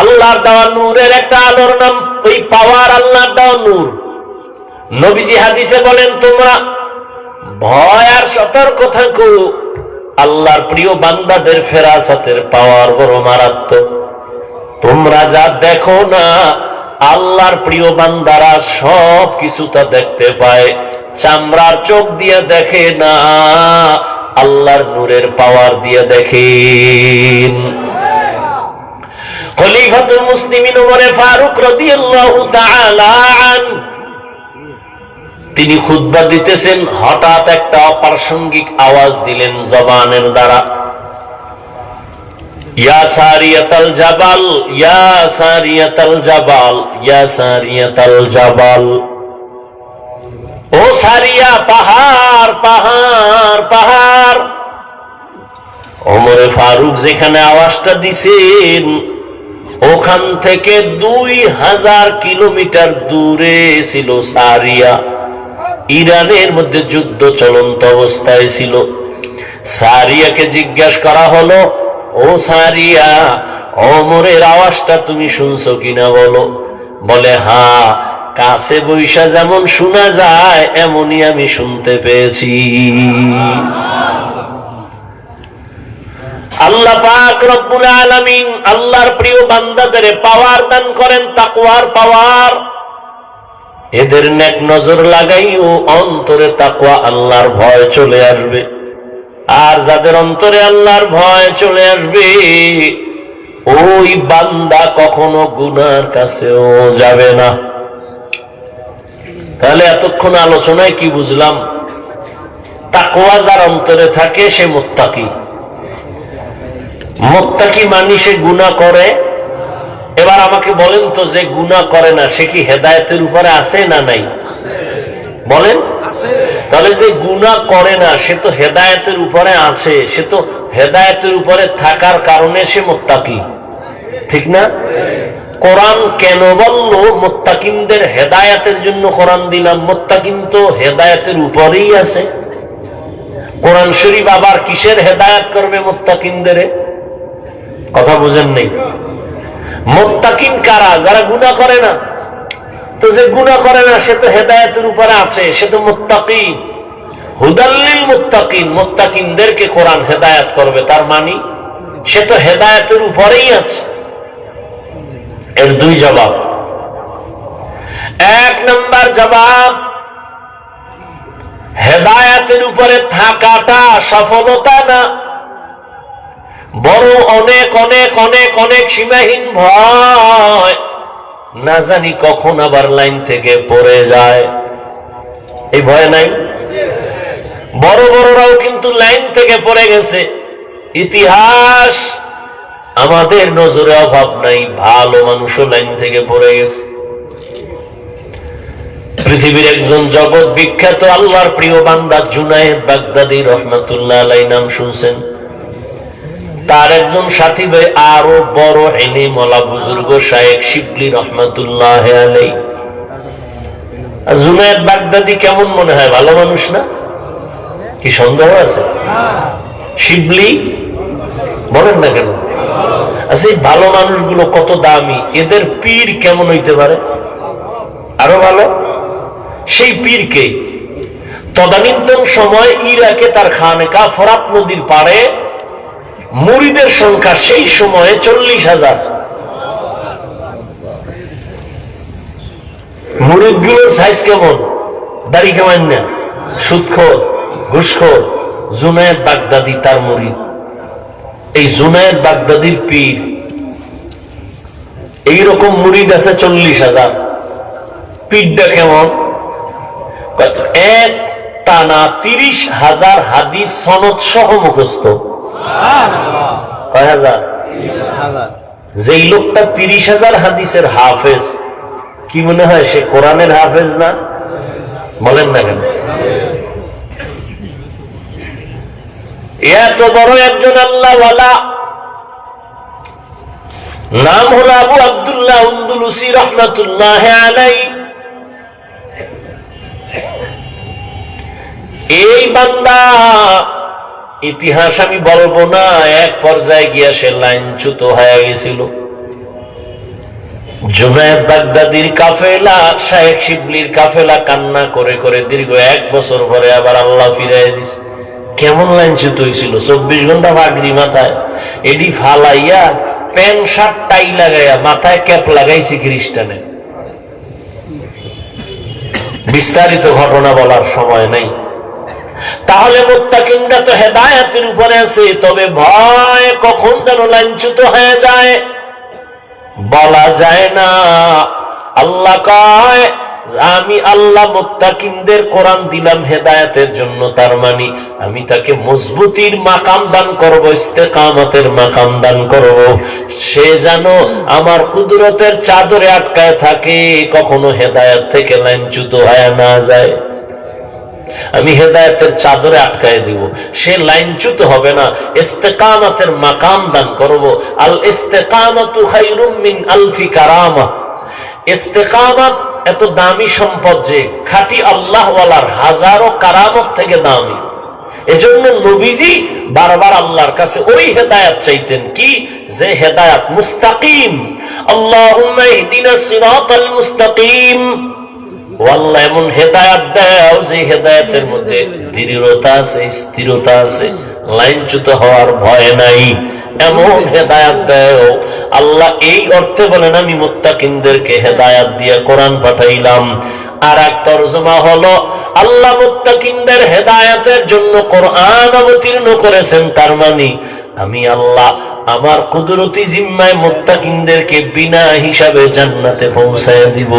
আল্লাহর দেওয়া নূরের একটা আলোর নাম ওই পাওয়ার, আল্লাহর দেওয়া নূর। নবীজি হাদিসে বলেন, তোমরা ভয় আর সতর্ক থাকো, আল্লাহর প্রিয় বান্দাদের ফেরাসাতের পাওয়ার বড় মারাত্মক। তোমরা যা দেখো না, আল্লাহর প্রিয় বান্দারা সব কিছু তা দেখতে পায়। চামড়ার চোখ দিয়ে দেখে না, আল্লাহর নূরের পাওয়ার দিয়ে দেখেন। খলিফাতুল মুসলিমিন ওমর ফারুক রাদিয়াল্লাহু তাআলা আনহু তিনি খুতবা দিতেছেন, হঠাৎ একটা অপ্রাসঙ্গিক আওয়াজ দিলেন জবানের দ্বারা, ইয়া সারিয়াতাল জাবাল, ইয়া সারিয়াতাল জাবাল, ইয়া সারিয়াতাল জাবাল। ও সারিয়া, পাহাড় পাহাড় পাহাড়। ওমরে ফারুক যেখানে আওয়াজটা দিছেন ওখান থেকে 2000 কিলোমিটার দূরে ছিল সারিয়া। ইরানের মধ্যে যুদ্ধ চলন্ত অবস্থায় ছিল। সারিয়াকে জিজ্ঞাসা করা হলো, ও সারিয়া, ওমরের আওয়াজটা তুমি শুনছো কিনা বলো। বলে, হ্যাঁ, কাছে বৈশা যেমন শোনা যায় এমনই আমি শুনতে পেয়েছি। আল্লাহ পাক রব্বুল আলামিন আল্লাহর প্রিয় বান্দাদের পাওয়ার দান করেন, তাকওয়ার পাওয়ার। এদের নেক নজর লাগাইও অন্তরে তাকওয়া, আল্লাহর ভয় চলে আসবে। আর যাদের অন্তরে আল্লাহর ভয় চলে আসবে, ওই বান্দা কখনো গুনার কাছেও যাবে না। তাহলে এতক্ষণ আলোচনায় কি বুঝলাম? তাকওয়া যার অন্তরে থাকে সে মুত্তাকি। মুত্তাকি মানে সে গুনাহ করে। এবার আমাকে বলেন তো, যে গুনাহ করে না সে কি হেদায়েতের উপরে আছে না নাই? বলেন। তাহলে যে গুনাহ করে না সে তো হেদায়েতের উপরে আছে, সে তো হেদায়েতের উপরে থাকার কারণে সে মুত্তাকি, ঠিক না? কোরআন কেন বলল মুত্তাকিনদের হেদায়েতের জন্য কোরআন দিলাম? মুত্তাকিন তো হেদায়েতের উপরেই আছে। কোরআন শরীফ আবার কিসের হেদায়েত করবে মুত্তাকিনদের? কথা বুঝেন নাই? মুত্তাকিন কারা? যারা গুনাহ করে না। তো যে গুনাহ করে না সে তো হেদায়েতের উপরে আছে, সে তো মুত্তাকি। হুদাল্লিল মুত্তাকিন, মুত্তাকিনদেরকে কোরআন হেদায়েত করবে, তার মানে সে তো হেদায়েতের উপরেই আছে। এর দুই জবাব। এক নাম্বার জবাব, হেদায়েতের উপরে থাকাটা সফলতা না, বড় অনেক অনেক অনেক অনেক সীমাহীন ভয়, না জানি কখন আবার লাইন থেকে পড়ে যায়। এই ভয় নাই? বড় বড়রাও কিন্তু লাইন থেকে পড়ে গেছে। ইতিহাস আমাদের নজরে অভাব নাই, ভালো মানুষও লাইন থেকে পড়ে গেছে। পৃথিবীর একজন জগৎ বিখ্যাত আল্লাহর প্রিয় বান্দা জুনায়েদ বাগদাদী রহমাতুল্লাহ আলাইহি নাম শুনছেন? তার একজন সাথী ভাই আরো বড় ইলম ওয়ালা বুজুর্গ শায়েখ শিবলি রহমাতুল্লাহ আলাইহি। জুনায়েদ বাগদাদী কেমন মনে হয়? ভালো মানুষ না? কি সন্দেহ আছে? শিবলি বলেন না কেন? আচ্ছা, এই ভালো মানুষগুলো কত দামি, এদের পীর কেমন হইতে পারে? আরো ভালো। সেই পীরকে তদানীন্তন সময় ইরাকে তার খানকা ফোরাত নদীর পাড়ে মুরিদের সংখ্যা সেই সময়ে 40,000। মুরিদগুলোর সাইজ কেমন? দাড়ি কেমন না, সুদখোর, ঘুষখোর। জুনায়েদ বাগদাদী তার মুরিদ। এই জুনায়েদ বাগদাদীর পীর, এইরকম মুরিদ আছে 40,000। পীরটা কেমন? এক টানা 30,000 হাদিস সনদ সহ মুখস্থ। কয় হাজার? যেই লোকটা 30,000 হাদিসের হাফেজ, কি মনে হয় সে কোরআনের হাফেজ না? বলেন না কেন? এত বড় একজন আল্লাহওয়ালা, নাম হলো আবু আব্দুল্লাহ আন্দলুসি রহমাতুল্লাহ আলাইহি। এই বান্দা, ইতিহাস আমি বলবো না, এক পর্যায়ে গিয়া সে লাইনচ্যুত হয়ে গেছিল। জুনায়েদ বাগদাদীর কাফেলা, শায়েখ শিবলির কাফেলা কান্না করে করে দীর্ঘ 1 বছর পরে আবার আল্লাহ ফিরাই দিছে। কেমন লাইনচ্যুত হয়েছিল? 24 ঘন্টা পাগড়ি মাথায়, এডি ফালাইয়া প্যান্ট শার্ট টাই লাগাইয়া মাথায় ক্যাপ লাগাইছে খ্রিস্টানে। বিস্তারিত ঘটনা বলার সময় নাই। তাহলে মুত্তাকিনরা তো হেদায়েতের উপরে আছে, তবে ভয় কখন যেন লাইনচ্যুত হয়ে যায় বলা যায় না। আল্লাহ কয়, আমি আল্লাহ মুত্তাকিনদের কোরআন দিলাম হেদায়েতের জন্য, তার মানে আমি তাকে মজবুতির মাকাম দান করব, ইস্তেকামতের মাকাম দান করব। সে যেন আমার কুদরতের চাদরে আটকায় থাকে, কখনো হেদায়েত থেকে লাইনচ্যুত হয়ে না যায়। আমি হেদায়েতের চাদরে আটকায় দিব, সে লাইনচ্যুত হবে না, ইস্তেকামতের মাকাম দান করব। আল ইস্তেকামাতু খায়রুম মিন আলফি কারামা। ইস্তেকামত এত দামি সম্পদ যে খাঁটি আল্লাহওয়ালার হাজারো কারামত থেকে দামি। এজন্য নবীজি বারবার আল্লাহর কাছে ওই হেদায়েত চাইতেন, কি যে হেদায়েত মুস্তাকিম। আল্লাহুম্মা ইহদিনাস সিরাতাল মুস্তাকিম। আল্লাহ এমন হেদায়েত দাও যে হেদায়েতের মধ্যে দৃঢ়তা আছে, স্থিরতা আছে, লাইনচ্যুত হওয়ার ভয় নাই, এমন হেদায়েত দাও আল্লাহ। এই অর্থে বলেন, আমি মুত্তাকিনদেরকে হেদায়েত দিয়ে কোরআন পাঠাইলাম। আর এক তরজমা হলো, আল্লাহ মুত্তাকিনদের হেদায়েতের জন্য কোরআন অবতীর্ণ করেছেন, তার মানে আমি আল্লাহ আমার কুদরতি জিম্মায় মুত্তাকিনদেরকে বিনা হিসাবে জান্নাতে পৌঁছায় দিব।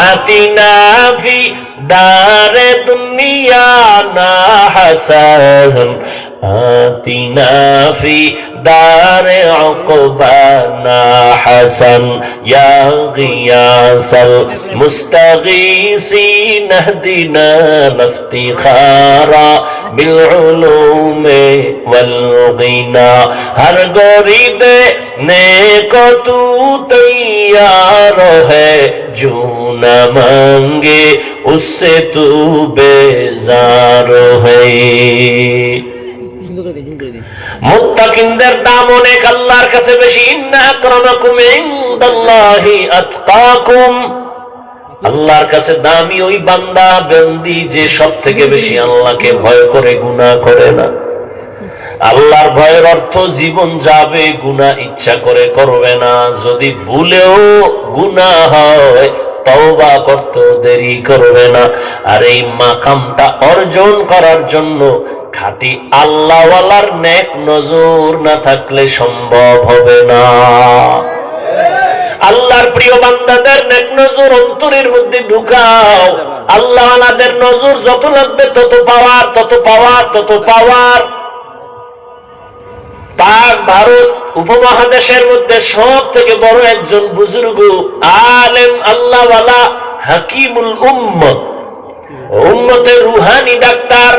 আতিনা ফি দারে দুনিয়া না হাসান, আতিনা ফি দারে উকবানা হাসান, ইয়া গিয়াসাল মুস্তাগীসিন ইহদিনা ইফতিখারা বিল উলুমে ওয়াল গিনা। হর গরিবে নেক তু তৈয়ার হ্যায়, जो न मांगे उससे तू बेजार है। মুত্তাকিনদের দাম অনেক আল্লাহর কাছে বেশি। ইন্না আকরামাকুম ইনদাল্লাহি আতকাকুম। আল্লাহর কাছে দামি ওই বান্দা বন্দি যে সব থেকে বেশি আল্লাহকে ভয় করে, গুনাহ করে না। আল্লাহর ভয়ের অর্থ জীবন যাবে, গুনাহ ইচ্ছা করে করবে না। যদি ভুলেও গুনাহ হয় তওবা করতেও দেরি করবে না। আর এই মাকামটা অর্জন করার জন্য খাঁটি আল্লাহওয়ালার নেক নজর না থাকলে সম্ভব হবে না। আল্লাহর প্রিয় বান্দাদের নেক নজর অন্তরের মধ্যে ঢুকাও। আল্লাহওয়ালাদের নজর যত লাগবে তত পাওয়ার, তত পাওয়ার, তত পাওয়ার। পাক ভারত উপমহাদেশের মধ্যে সব থেকে বড় একজন বুজুর্গ আলেম আল্লাহওয়ালা হাকিমুল উম্মত, উম্মতের রুহানি ডাক্তার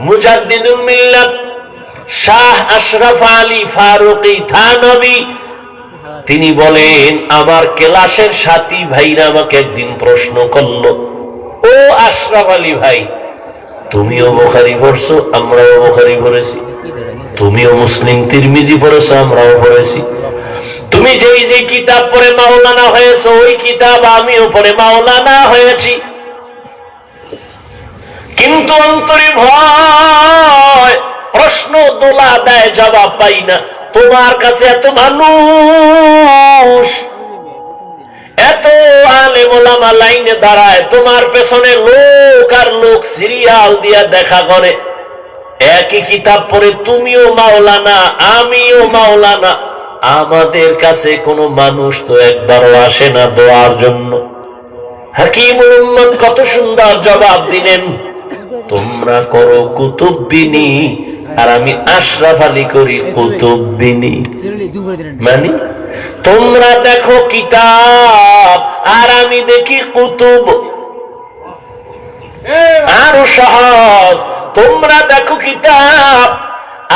মুজাদ্দিদুল মিল্লাত শাহ আশরাফ আলী ফারুকী থানভী, তিনি বলেন, আমার ক্লাসের সাথী ভাইরা আমাকে একদিন প্রশ্ন করলো, ও আশরাফ আলী ভাই, তুমিও বুখারী পড়ছো, আমরাও বুখারী পড়েছি, তুমিও মুসলিম তিরমিজি পড়েছো, আমরাও পড়েছি, তুমি যেই যে কিতাব পড়ে মাওলানা হয়েছো ওই কিতাব আমিও পড়ে মাওলানা হয়েছি, কিন্তু অন্তরে ভয়, প্রশ্ন দোলা দেয়, জবাব পাই না। তোমার কাছে এত মানুষ, এত আলেম ওলামা লাইনে দাঁড়ায়, তোমার পেছনে লোক আর লোক সিরিয়াল দিয়া দেখা করে, একই কিতাব পড়ে তুমিও মাওলানা আমিও মাওলানা, আমাদের কাছে কোনো মানুষ তো একবারও আসে না দোয়ার জন্য। হাকিমুল উম্মত কত সুন্দর জবাব দিলেন, তোমরা করো কুতুববিনী আর আমি আশরাফ আলী করি কুতুববিনী। মানে তোমরা দেখো কিতাব আর আমি দেখি কুতুব। আরো সহজ, তোমরা দেখো কিতাব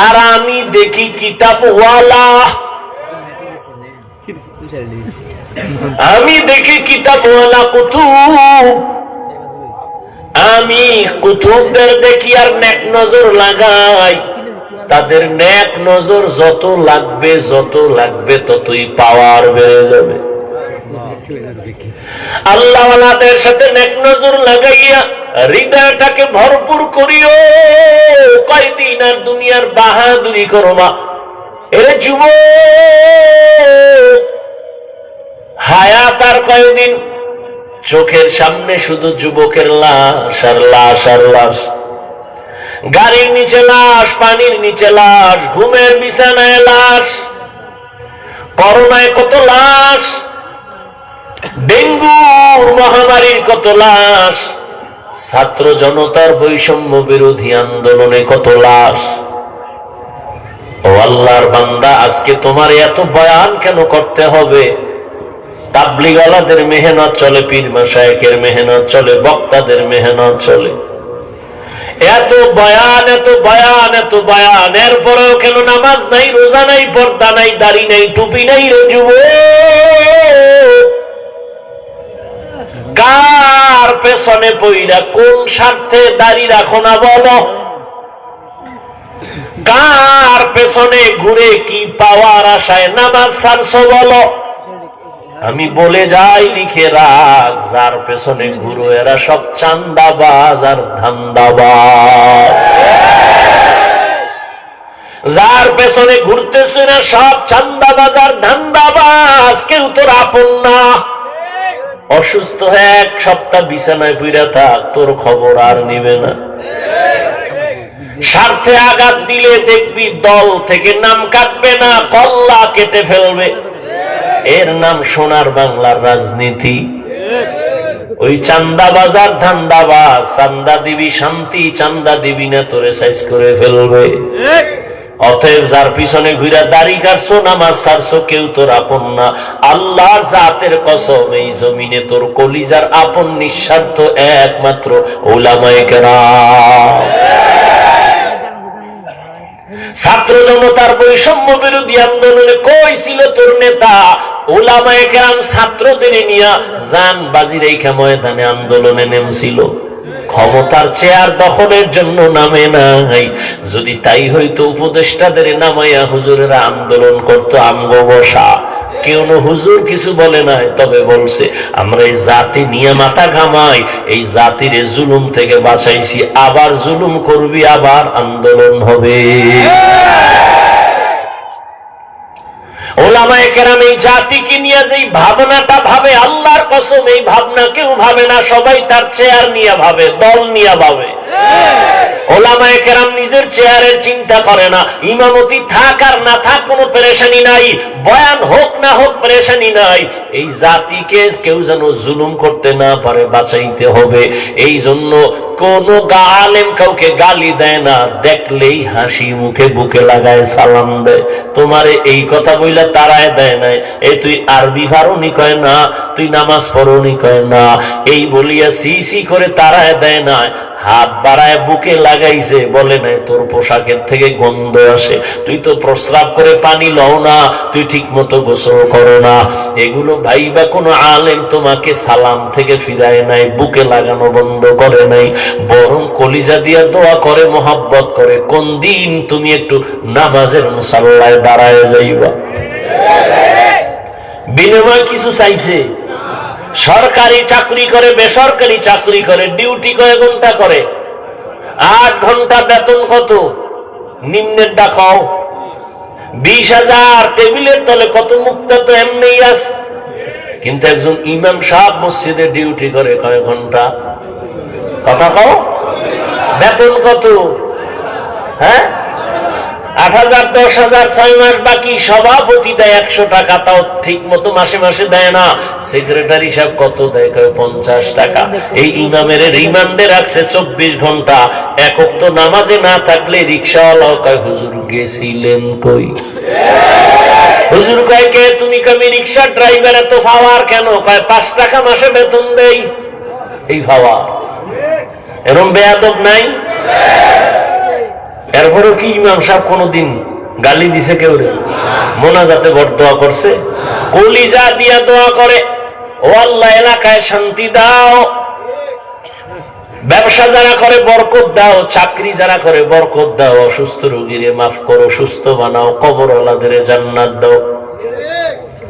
আর আমি দেখি কিতাবওয়ালা। আমি দেখি কিতাবওয়ালা কুতুব, আমি কুতুবদের দেখি আর নেক নজর লাগাই। তাদের নেক নজর যত লাগবে ততই পাওয়ার বেড়ে যাবে। আল্লাহওয়ালাদের সাথে নেক নজর লাগাইয়া হৃদয়টাকে ভরপুর করিও। কয়দিন আর দুনিয়ার বাহাদুরি করো না। এরে যুবক, হায়াত আর কয়দিন? চোখের সামনে শুধু যুবকের লাশ আর লাশ আর লাশ, গাড়ির নিচে লাশ, পানির নিচে লাশ, ঘুমের বিছানায় লাশ, করোনায় কত লাশ, ডেঙ্গুর মহামারীর কত লাশ, ছাত্র জনতার বৈষম্য বিরোধী আন্দোলনে কত লাশ। ও আল্লাহর বান্দা, আজকে তোমার এত বয়ান কেন করতে হবে? তাবলীগওয়ালাদের মেহনত চলে, পীর মাশায়েখের মেহনত চলে, বক্তাদের মেহনত চলে, এত বয়ান এত বয়ান এত বয়ান, এরপরেও কেন নামাজ নাই, রোজা নাই, পর্দা নাই, দাড়ি নাই, টুপি নাই? রে যুবক, কার পেছনে পইরা কোন স্বার্থে দাড়ি রাখো না বলো? কার পেছনে ঘুরে কি পাওয়ার আশায় নামাজ ছাড়ছো বলো? আমি বলে যাই, লিখে রাখ, যার পেছনে ঘুরো এরা সব চান্দাবাজ আর ধান্দাবাজ। যার পেছনে ঘুরতেছে না সব চান্দাবাজ আর ধান্দাবাজ, কেউ তোর আপন না। অসুস্থ হয়ে এক সপ্তাহ বিছানায় পইরা থাক, তোর খবর আর নিবে না। স্বার্থে আঘাত দিলে দেখবি দল থেকে নাম কাটবে না, কল্লা কেটে ফেলবে। এর নাম সোনার বাংলার রাজনীতি। ওই চান্দা বাজার ধান্দাবাজ, চান্দা দিবি শান্তি, চান্দা দিবি না তোরে সাইজ করে ফেলবে। অতএব যার পিছনে ঘুরা দাড়ি কাটছো, নামাজ ছাড়ছো, কেউ তোর আপন না। আল্লাহর জাতের কসম, এই জমিনে তোর কলিজার আপন নিঃস্বার্থ একমাত্র উলামায়ে কেরাম। ছাত্র জনতার বৈষম্য বিরোধী আন্দোলনে কই ছিল তোর নেতা? উলামায়ে কেরাম ছাত্রদের নিয়ে জান বাজি রেখে ময়দানে আন্দোলনে নেমেছিল। ক্ষমতার চেয়ার দখলের জন্য নামে নাই। যদি তাই হইতো উপদেষ্টাদের নামাইয়া হুজুরেরা আন্দোলন করতো আমগো বসা। কেউ না হুজুর কিছু বলে নাই, তবে বলছে আমরা এই জাতি নিয়ে মাথা ঘামাই, এই জাতির জুলুম থেকে বাঁচাইছি, আবার জুলুম করবি, আবার আন্দোলন হবে। ওলামায়ে কেরাম এই জাতিকে নিয়ে যেই ভাবনাটা ভাবে, আল্লাহর কসম এই ভাবনা কেউ ভাবে না, সবাই তার চেয়ার নিয়ে ভাবে, দল নিয়ে ভাবে। ওলামায়ে কেরাম নিজের চেয়ারের চিন্তা করে না, ইমামতি থাক আর না থাক কোনো পেরেশানি নাই, বয়ান হোক না হোক পেরেশানি নাই, এই জাতিকে কেউ যেন জুলুম করতে না পারে, বাঁচাইতে হবে। এই জন্য কোন আলেম কাউকে গালি দেয় না, দেখলেই হাসি মুখে বুকে লাগায় সালাম দেয়। তোমারে এই কথা বইলা তারায় দেয় নাই, এই তুই আরবি পারোনি কয় না, তুই নামাজ পড়োনি কয় না, এই বলিয়া সি সি করে তারায় দেয় না, হাত বাড়ায় বুকে লাগাইছে, বলে নাই তোর পোশাকের থেকে গন্ধ আসে, তুই তো প্রস্রাব করে পানি লও না, তুই ঠিক মতো গোসল করো না। এগুলো ভাইবা কোন আলেম তোমাকে সালাম থেকে ফিরায় নাই, বুকে লাগানো বন্ধ করে নাই, বরং কলিজা দিয়া দোয়া করে, মোহাব্বত করে, কোন দিন তুমি একটু নামাজের মুসাল্লায় দাঁড়ায় যাইবা। বিনিময় কিছু চাইছে? সরকারি চাকরি করে, বেসরকারি চাকরি করে, ডিউটি কয় ঘন্টা করে? 8 ঘন্টা, বেতন কত? নিম্নের ডাকাও 20,000, টেবিলের তলে কত মুক্তা তো এমনি আছে। কিন্তু একজন ইমাম সাহেব মসজিদে ডিউটি করে কয় ঘন্টা? কথা কও, বেতন কত? হ্যাঁ, 8,000, 10,000, 6 মাস বাকি। সভাপতি দেয় 100 টাকা, তাও ঠিক মতো মাসে মাসে দেয় না। সেক্রেটারি সাহেব কত দেয়? 50 টাকা। এই ইমামের রিমান্ডে রাখছে 24 ঘন্টা। একক তো নামাজে না থাকলে রিক্সাওয়ালাও কয় হুজুর গেছিলেন কই? হুজুর কয় কে তুমি? কবি রিক্সা ড্রাইভার, এত পাওয়ার কেন? কয় 5 টাকা মাসে বেতন দেই। এই পাওয়ার, এরকম বেয়াদব নাই? এরপরেও কি ইমাম সাহেব কোনদিন গালি দিছে কেউ? মোনাজাতে বরদোয়া করছে, কলিজা দিয়া দোয়া করে, ও আল্লাহ এলাকায় শান্তি দাও, ব্যবসা যারা করে বরকত দাও, চাকরি যারা করে বরকত দাও, অসুস্থ রোগীরে মাফ করো, সুস্থ বানাও, কবরওয়ালাদের জান্নাত দাও।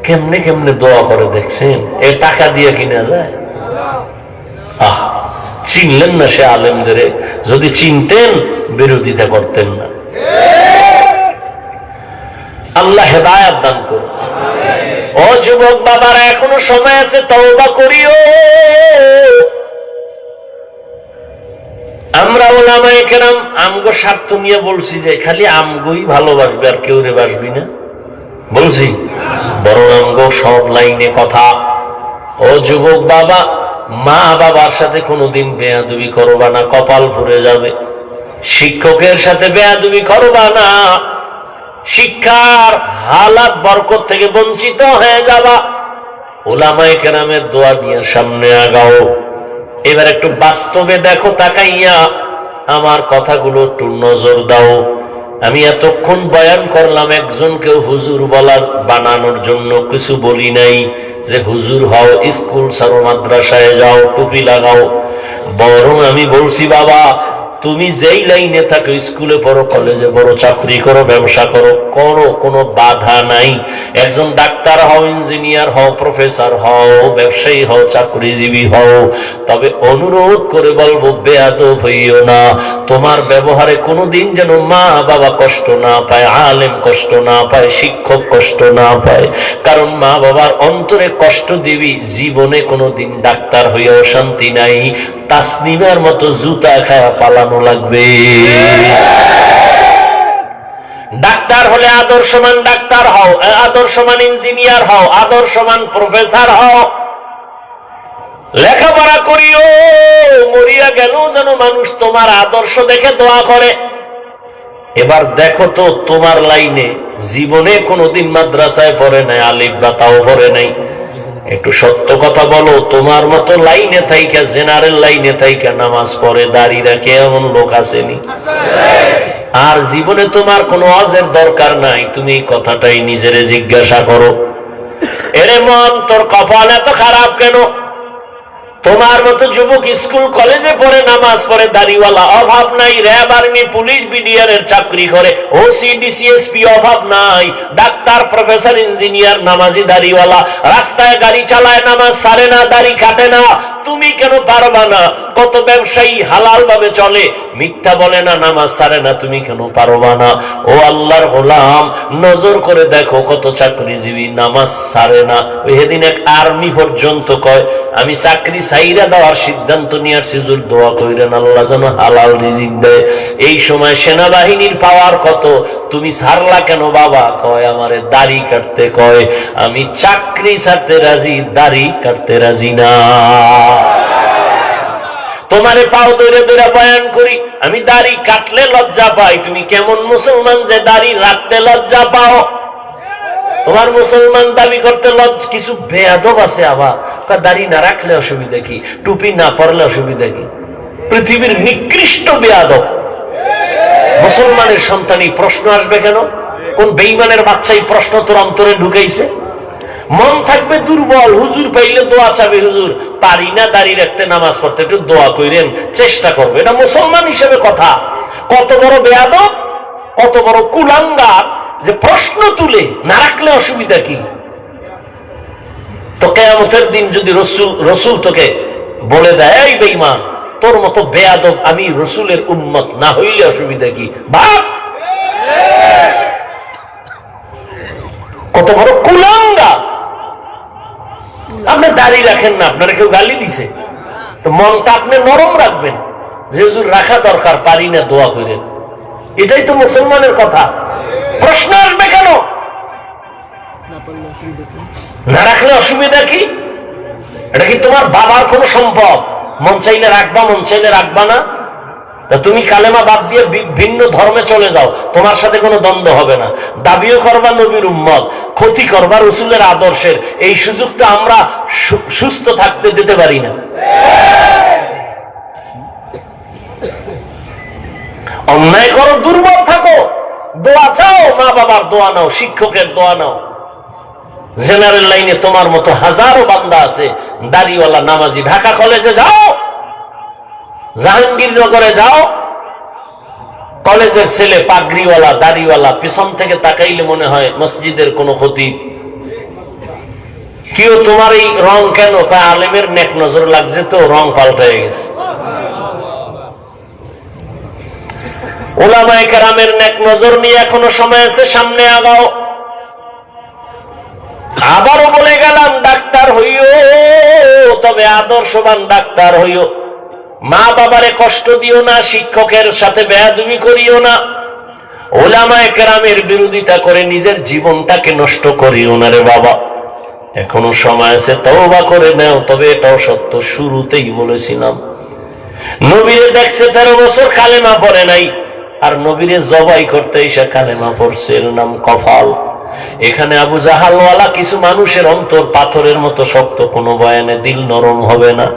কেমনে কেমনে দোয়া করে দেখছেন? এ টাকা দিয়ে কিনা যায়? আহ, চিনলেন না সে আলেমদের? যদি চিনতেন বিরোধিতা করতেন না। আল্লাহ হেদায়েত দান করুন। ও যুবক বাবারা, এখনো সময় আছে, তওবা করিও। আমরা ওলামায়ে কেরাম আমগো স্বার্থ নিয়ে বলছি যে খালি আমগোই ভালোবাসবে, আর কেউ রে বাসবি না বলছি, বরং আমগো সব লাইনে কথা। ও যুবক বাবা, মা বাবার সাথে কোনোদিন বেয়াদবি করবা না, কপাল পুড়ে যাবে। শিক্ষকের সাথে বেয়াদবি করবা না, শিক্ষার হালাত বরকত থেকে বঞ্চিত হয়ে যাবা। ওলামায়ে কেরামের দোয়া নিয়ে সামনে আগাও। এবার একটু বাস্তবে দেখো, তাকাইয়া আমার কথাগুলো একটু নজর দাও। আমি এতক্ষণ বয়ান করলাম, একজনকেও হুজুর বলার বানানোর জন্য কিছু বলি নাই যে হুজুর হও, স্কুল ছাড়ো, মাদ্রাসায় যাও, টুপি লাগাও। বরং আমি বলছি, বাবা তুমি যেই লাইনে থাকো, স্কুলে পড়ো, কলেজে পড়ো, চাকরি করো, ব্যবসা করো, করো, কোনো বাধা নাই। একজন ডাক্তার হও, ইঞ্জিনিয়ার হও, প্রফেসর হও, ব্যবসায়ী হও, চাকরিজীবী হও, তবে অনুরোধ করে বলবো বেয়াদব হইও না। তোমার ব্যবহারে কোনোদিন যেন মা বাবা কষ্ট না পায়, আলেম কষ্ট না পায়, শিক্ষক কষ্ট না পায়। কারণ মা বাবার অন্তরে কষ্ট দিবি, জীবনে কোনোদিন ডাক্তার হইয়াও শান্তি নাই, তাসনিমের মতো জুতা খায়া পালানো লাগবে। ডাক্তার হলে আদর্শমান ডাক্তার হও, আদর্শমান ইঞ্জিনিয়ার হও, আদর্শমান প্রফেসর হও, লেখাপড়া করিও, মরিয়া গেল যেন মানুষ তোমার আদর্শ দেখে দোয়া করে। এবার দেখো তো, তোমার লাইনে জীবনে কোনোদিন মাদ্রাসায় পড়ে নাই, আলিফ বা তাও পড়ে নাই। একটু সত্য কথা বলো, তোমার মতো লাইনে থাইকা, জেনারেল লাইনে থাইকা নামাজ পড়ে, দাঁড়িয়ে রাখে এমন লোক আসেনি? আর জীবনে তোমার কোনো ওয়াজের দরকার নাই। তুমি কথাটাই নিজেরে জিজ্ঞাসা করো, এরে মন, তোর কপাল এত খারাপ কেন? তোমার মতো যুবক স্কুল কলেজে পড়ে, নামাজ পড়ে, দাড়িওয়ালা, অভাব নাই। র্যাব, আর্মি, পুলিশ, বিডিআর এর চাকরি করে, ওসি, ডিসিএসপি, অভাব নাই। ডাক্তার, প্রফেসর, ইঞ্জিনিয়ার, নামাজি, দাড়িওয়ালা, রাস্তায় গাড়ি চালায়, নামাজ সারে না, দাড়ি কাটে না। তুমি কেন পারবা না? কত ব্যবসায়ী হালাল ভাবে চলে, মিথ্যা বলে না, নামাজ ছাড়ে না, তুমি কেন পারবা না? ও আল্লাহর গোলাম, নজর করে দেখো কত চাকরিজীবী নামাজ ছাড়ে না। ওই সেদিন এক আর্মি পর্যন্ত কয়, আমি চাকরি ছাইরা দেওয়ার সিদ্ধান্ত নিয়ে আসছি, হুজুর দোয়া কইরেন আল্লাহ যেন হালাল রিজিক দেয়। এই সময় সেনাবাহিনীর পাওয়ার কত, তুমি ছাড়লা কেন বাবা? কয় আমারে দাড়ি কাটতে কয়, আমি চাকরি ছাড়তে রাজি, দাড়ি কাটতে রাজি না। তোমারে পাও ধরে ধরে বয়ান করি, আমি দাড়ি কাটলে লজ্জা পাই, তুমি কেমন মুসলমান যে দাড়ি রাখতে লজ্জা পাও? তোমার মুসলমান দাবি করতে লজ্জা? কিছু বেয়াদব আছে আবার দাড়ি না রাখলে অসুবিধা কি, টুপি না পরলে অসুবিধা কি? পৃথিবীর নিকৃষ্ট বেয়াদব মুসলমানের সন্তানই প্রশ্ন আসবে কেন? কোন বেঈমানের বাচ্চা এই প্রশ্ন তোর অন্তরে ঢুকাইছে? মন থাকবে দুর্বল, হুজুর পাইলে দোয়া চাবে, হুজুর পারি না দাঁড়িয়ে রাখতে, নামাজ পড়তে, একটু দোয়া কইরেন, চেষ্টা করবে। এটা মুসলমান হিসেবে কথা। কত বড় বেয়াদব, কত বড় কুলাঙ্গার যে প্রশ্ন তুলে না রাখলে অসুবিধা কি? তো কিয়ামতের দিন যদি রসুল তোকে বলে দেয়, এই বেঈমান, তোর মতো বেয়াদব আমি রসুলের উম্মত না হইলে অসুবিধা কি? ভাব কত বড় কুলাঙ্গার। আপনি দাঁড়িয়ে রাখেন না, আপনারা কেউ গালি দিছে, তো মনটা আপনি নরম রাখবেন যে হুজুর রাখা দরকার, পারি না, দোয়া করেন। এটাই তো মুসলমানের কথা। প্রশ্ন আসবে কেন? না রাখলে অসুবিধা কি? এটা কি তোমার বাবার কোন সম্পদ? মন চাইলে রাখবা, মন চাইলে রাখবা না। তা তুমি কালেমা বাদ দিয়ে ভিন্ন ধর্মে চলে যাও, তোমার সাথে কোনো দ্বন্দ্ব হবে না। দাবিও করবা নবীর উম্মত, ক্ষতি করবা রসুলের আদর্শের, এই সুযোগ তো আমরা সুস্থ থাকতে দিতে পারি না। অন্যায় করো, দুর্বল থাকো, দোয়া চাও, মা বাবার দোয়া নাও, শিক্ষকের দোয়া নাও। জেনারেল লাইনে তোমার মতো হাজারো বান্দা আছে দাড়িওয়ালা নামাজি। ঢাকা কলেজে যাও, জাহাঙ্গীরনগরে যাও, কলেজের ছেলে পাগড়িওয়ালা দাড়িওয়ালা, পিছন থেকে তাকাইলে মনে হয় মসজিদের কোন ক্ষতি। কেউ তোমার এই রং কেন? আলেমের নেক নজর লাগছে, তো রং পাল্টে গেছে। উলামায়ে কেরামের নেক নজর নিয়ে এখনো সময় আছে, সামনে আগাও। আবারও বলে গেলাম, ডাক্তার হইও, তবে আদর্শবান ডাক্তার হইও। মা বাবারে কষ্ট দিও না, শিক্ষকের সাথে বেয়াদবি করিও না, উলামায়ে কেরামের বিরোধিতা করে নিজের জীবনটাকে নষ্ট করিও না রে বাবা। এখনো সময় আছে, তওবা করে নাও। তবে এটাও সত্য, শুরুতেই বলেছিলাম, নবীরে দেখছে 13 বছর কালেমা পড়ে নাই, আর নবীরে জবাই করতে এসে কালেমা পড়ছে, এর নাম কফাল। এখানে আবু জাহালওয়ালা কিছু মানুষের অন্তর পাথরের মতো শক্ত, কোনো বয়ানে দিল নরম হবে না,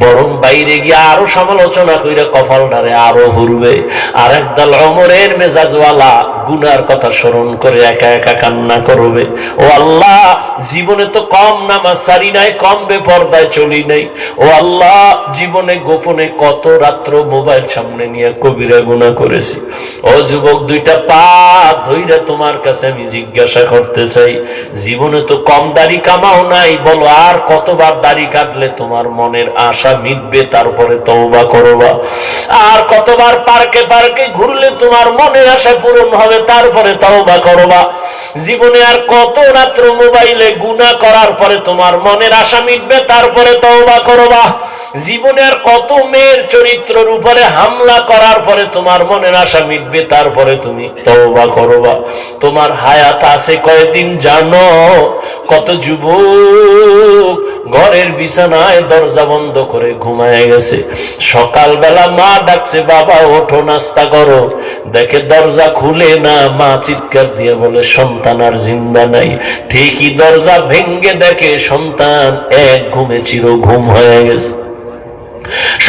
বরং বাইরে গিয়ে আরো সমালোচনা কইরা কপালটারে আরো ঘুরবে। আর একদল ওমরের মেজাজওয়ালা গুনার কথা স্মরণ করে একা একা কান্না করবে, ও আল্লাহ, জীবনে তো কম নামাজ সারি নাই, কম বেপরদায় চলি নাই, ও আল্লাহ, জীবনে গোপনে কত রাত্র মোবাইল সামনে নিয়ে কবিরা গুনাহ করেছি। ও যুবক, দুইটা পা ধইরা তোমার কাছে আমি জিজ্ঞাসা করতে চাই, জীবনে তো কম দাড়ি কামাও নাই, বলো আর কতবার দাড়ি কাটলে তোমার মনের আশা মিটবে, তারপরে তওবা করবা? আর কতবার পার্কে পার্কে ঘুরলে তোমার মনের আশা পূরণ হবে, তারপরে তওবা করবা? জীবনে আর কত রাত্র মোবাইলে গুনাহ করার পরে তোমার মনের আশা মিটবে, তারপরে তওবা করবা? জীবনে আর কত মেয়ের চরিত্রের উপরে হামলা করার পরে তোমার মনের আশা মিটবে, তারপরে তুমি তওবা করবা? তোমার হায়াত আছে কয়দিন জানো? কত যুবক ঘরের বিছানায় দরজা বন্ধ করে ঘুমায় গেছে, সকালবেলা মা ডাকছে, বাবা ওঠো নাস্তা করো, দেখে দরজা খুলে না, মা চিৎকার দিয়ে বলে সন্তান আর জিন্দা নাই। ঠিকই দরজা ভেঙ্গে দেখে সন্তান এক ঘুমে চির ঘুম হয়ে গেছে।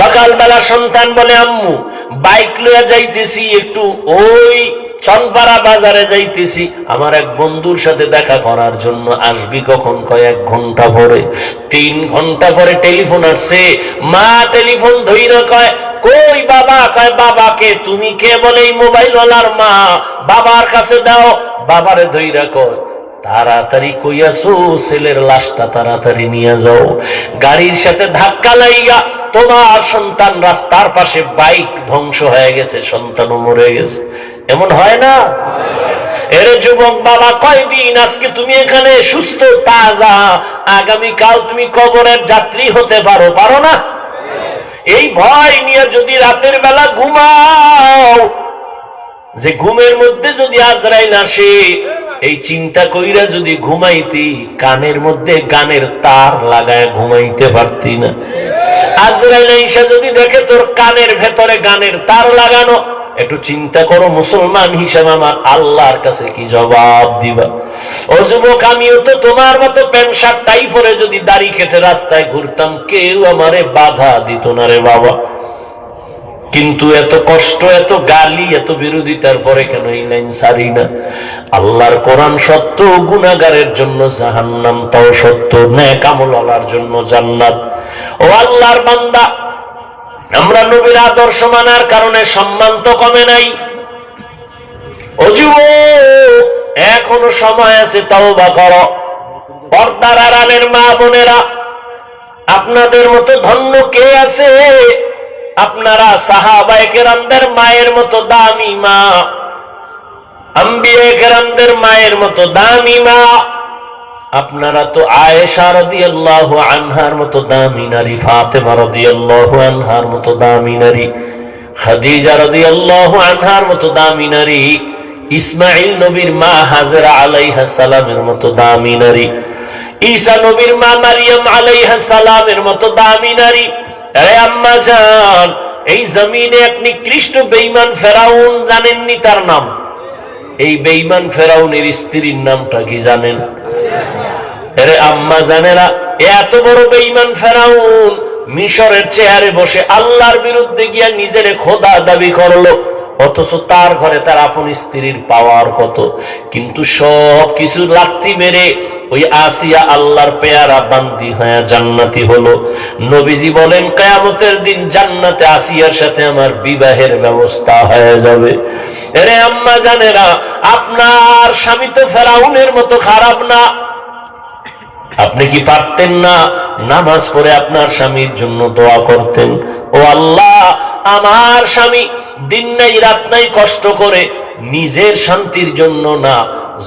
সকালবেলা সন্তান বলে, আম্মু বাইক লইয়া যাইতেছি, একটু ওই চনপাড়া বাজারে যাইতেছি, আমার এক বন্ধুর সাথে দেখা করার জন্য, আসবি কখন? কয় 1 ঘন্টা পরে। 3 ঘন্টা পরে টেলিফোন আসছে, মা টেলিফোন ধইরা কয়, কই বাবা? কয় বাবাকে। তুমি কে? বলে এই মোবাইল ওয়ালার মা। বাবার কাছে দাও। বাবারে ধইরা কয়, তাড়াতাড়ি কইয়াছো ছেলের লাশটা তাড়াতাড়ি নিয়ে যাও। গাড়ির সাথে ধাক্কা লাইগা তোমার সন্তান রাস্তার পাশে, বাইক ধ্বংস হয়ে গেছে, সন্তানও মরে গেছে। এমন হয় না? এরে যুবক বাবা, কয়দিন আজকে তুমি এখানে সুস্থ তাজা, আগামীকাল তুমি কবরের যাত্রী হতে পারো, পারো না? এই ভয় নিয়ে যদি রাতের বেলা ঘুমাও, যে ঘুমের মধ্যে যদি আজরাইল আসে, এই চিন্তা কইরা যদি ঘুমাইতি, কানের মধ্যে গানের তার লাগায় ঘুমাইতে পারতি না। আজরাইল এসে যদি দেখে তোর কানের ভেতরে গানের তার লাগানো, একটু চিন্তা করো মুসলমান হিসেবে আমার আল্লাহর কাছে কি জবাব দিবা? ও যুবক, আমিও তো তোমার মতো প্যান্ট শার্ট টাই পরে যদি দাড়ি কেটে রাস্তায় ঘুরতাম, কেউ আমারে বাধা দিত না রে বাবা। কিন্তু এত কষ্ট, এত গালি, এত বিরোধিতার পরে কেন এই লাইন ছাড়ি না? আল্লাহর কোরআন সত্য, গুনাহগারের জন্য জাহান্নাম তাও সত্য, নেক আমলওয়ালার জন্য জান্নাত। ও আল্লাহর বান্দা, আমরা নবীর আদর্শ মানার কারণে সম্মান তো কমে নাই। ও যুবক, এখনো সময় আছে, তওবা করো। পর্দার আড়ালের মা বোনেরা, আপনাদের মতো ধন্য কে আছে? আপনারা সাহাবায়ে কেরামদের মায়ের মতো দামি মা, আম্বিয়ায়ে কেরামদের মায়ের মতো দামি মা। আপনারা তো আয়েশা রাদিয়াল্লাহু আনহার মতো দামি নারী, ফাতেমা রাদিয়াল্লাহু আনহার মতো দামি নারী, খাদিজা রাদিয়াল্লাহু আনহার মতো দামি নারী, ইসমাঈল নবীর মা হাজেরা আলাইহা সালামের মতো দামি নারী, ঈসা নবীর মা মারিয়াম আলাইহা সালামের মতো দামি নারী। আরে আম্মা জান, এই জমিনে এক নিকৃষ্ট বেঈমান ফেরাউন, জানেননি তার নাম? এই বেঈমান ফেরাউনের স্ত্রীর নামটা কি জানেন? আরে আম্মা জানেরা, এত বড় বেঈমান ফেরাউন মিশরের চেয়ারে বসে আল্লাহর বিরুদ্ধে গিয়া নিজের খোদা দাবি করলো, অথচ তার ঘরে তার আপন স্ত্রীর পাওয়ার কত। কিন্তু সব কিছু লাত্তি মেরে ওই আসিয়া আল্লাহর পেয়ারা বান্দি হয়ে জান্নাতি হলো। নবীজি বলেন, কিয়ামতের দিন জান্নাতে আসিয়ার সাথে আমার বিবাহের ব্যবস্থা হয়ে যাবে। এরে আম্মা জানেরা, আপনার স্বামী তো ফেরাউনের মতো খারাপ না। আপনি কি পারতেন না নামাজ পড়ে আপনার স্বামীর জন্য দোয়া করতেন? ও আল্লাহ, আমার স্বামী দিন নাই রাত নাই কষ্ট করে নিজের শান্তির জন্য না,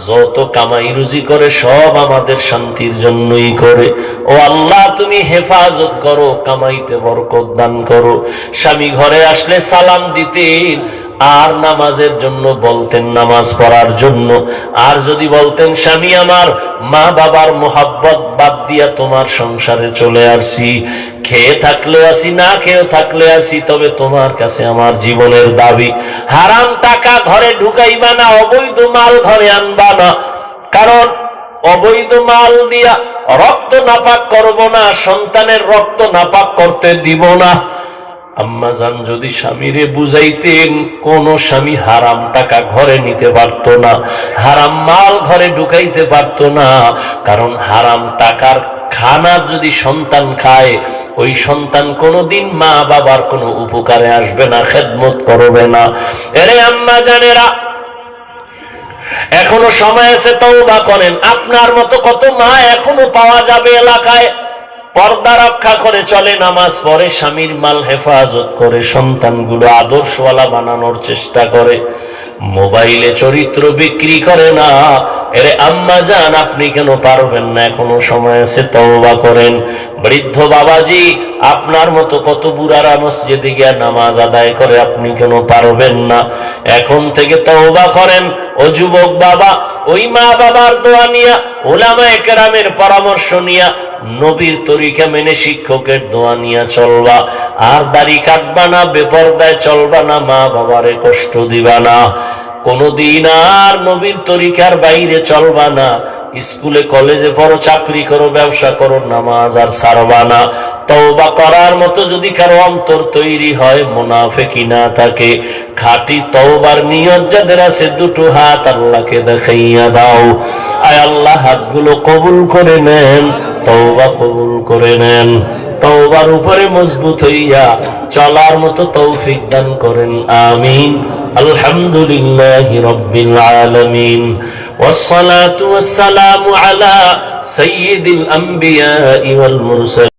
যত কামাই রুজি করে সব আমাদের শান্তির জন্যই করে। ও আল্লাহ, তুমি হেফাজত করো, কামাইতে বরকত দান করো। স্বামী ঘরে আসলে সালাম দিতেন, আর নামাজের জন্য বলতেন, নামাজ পড়ার জন্য। আর যদি বলতেন, স্বামী আমার মা বাবার মোহাব্বত বাদ দিয়া তোমার সংসারে চলে আসছি, খেয়ে থাকলে আসি, না খেয়ে থাকলে আসি, তবে তোমার কাছে আমার জীবনের দাবি। হারাম টাকা ঘরে ঢুকাইবা না, অবৈধ মাল ঘরে আনবা না, কারণ অবৈধ মাল দিয়া রক্ত নাপাক করব না, সন্তানের রক্ত নাপাক করতে দিব না। আম্মা জান যদি স্বামীরে বুঝাইতেন, কোন স্বামী হারাম টাকা ঘরে নিতে পারত না, হারাম মাল ঘরে ঢুকাইতে পারত না। কারণ হারাম টাকার খানা যদি সন্তান খায়, ওই সন্তান কোনোদিন মা বাবার কোনো উপকারে আসবে না, খেদমত করবে না। এরে আম্মা জানেরা, এখনো সময় আছে, তওবা করেন। আপনার মতো কত মা এখনো পাওয়া যাবে এলাকায়, পর্দা রক্ষা করে চলে, নামাজ পড়ে, স্বামীর মাল হেফাজত করে, সন্তানগুলো আদর্শওয়ালা বানানোর চেষ্টা করে, মোবাইলে চরিত্র বিক্রি করে না। এরে আম্মা জান, আপনি কেন পারবেন না? এখনো সময় আছে, তওবা করেন। বৃদ্ধ বাবাজি, আপনার মতো কত বুড়ারা মসজিদে গিয়ে নামাজ আদায় করে, আপনি কেন পারবেন না? এখন থেকে তওবা করেন। ও যুবক বাবা, ওই মা বাবার দোয়া নিয়া, উলামায়ে কেরামের পরামর্শ নিয়া, নবীর তরিকা মেনে শিক্ষকের দোয়া নিয়া চলবা। আর দাড়ি কাটবা না, বেপরদায় চলবা না, মা বাবারে কষ্ট দিবা না, কোনদিন আর নবীর তরিকার বাইরে চলবা না। স্কুলে কলেজে পড়ো, চাকরি করো, ব্যবসা করো, নামাজ আর ছাড়বা না। তওবা করার মতো যদি কারো অন্তর তৈরি হয়, মুনাফিকি না থাকে, খাঁটি তওবার নিয়ত যাদের আছে, দুটো হাত আল্লাহকে দেখাইয়া দাও। আয় আল্লাহ, হাতগুলো কবুল করে নেন, তওবা কবুল করে নেন। তওবার উপরে মজবুত হইয়া চলার মতো তৌফিক দান করেন, আমিন। আলহামদুলিল্লাহি রাব্বিল আলামিন। والصلاة والسلام على سيد الأنبياء والمرسلين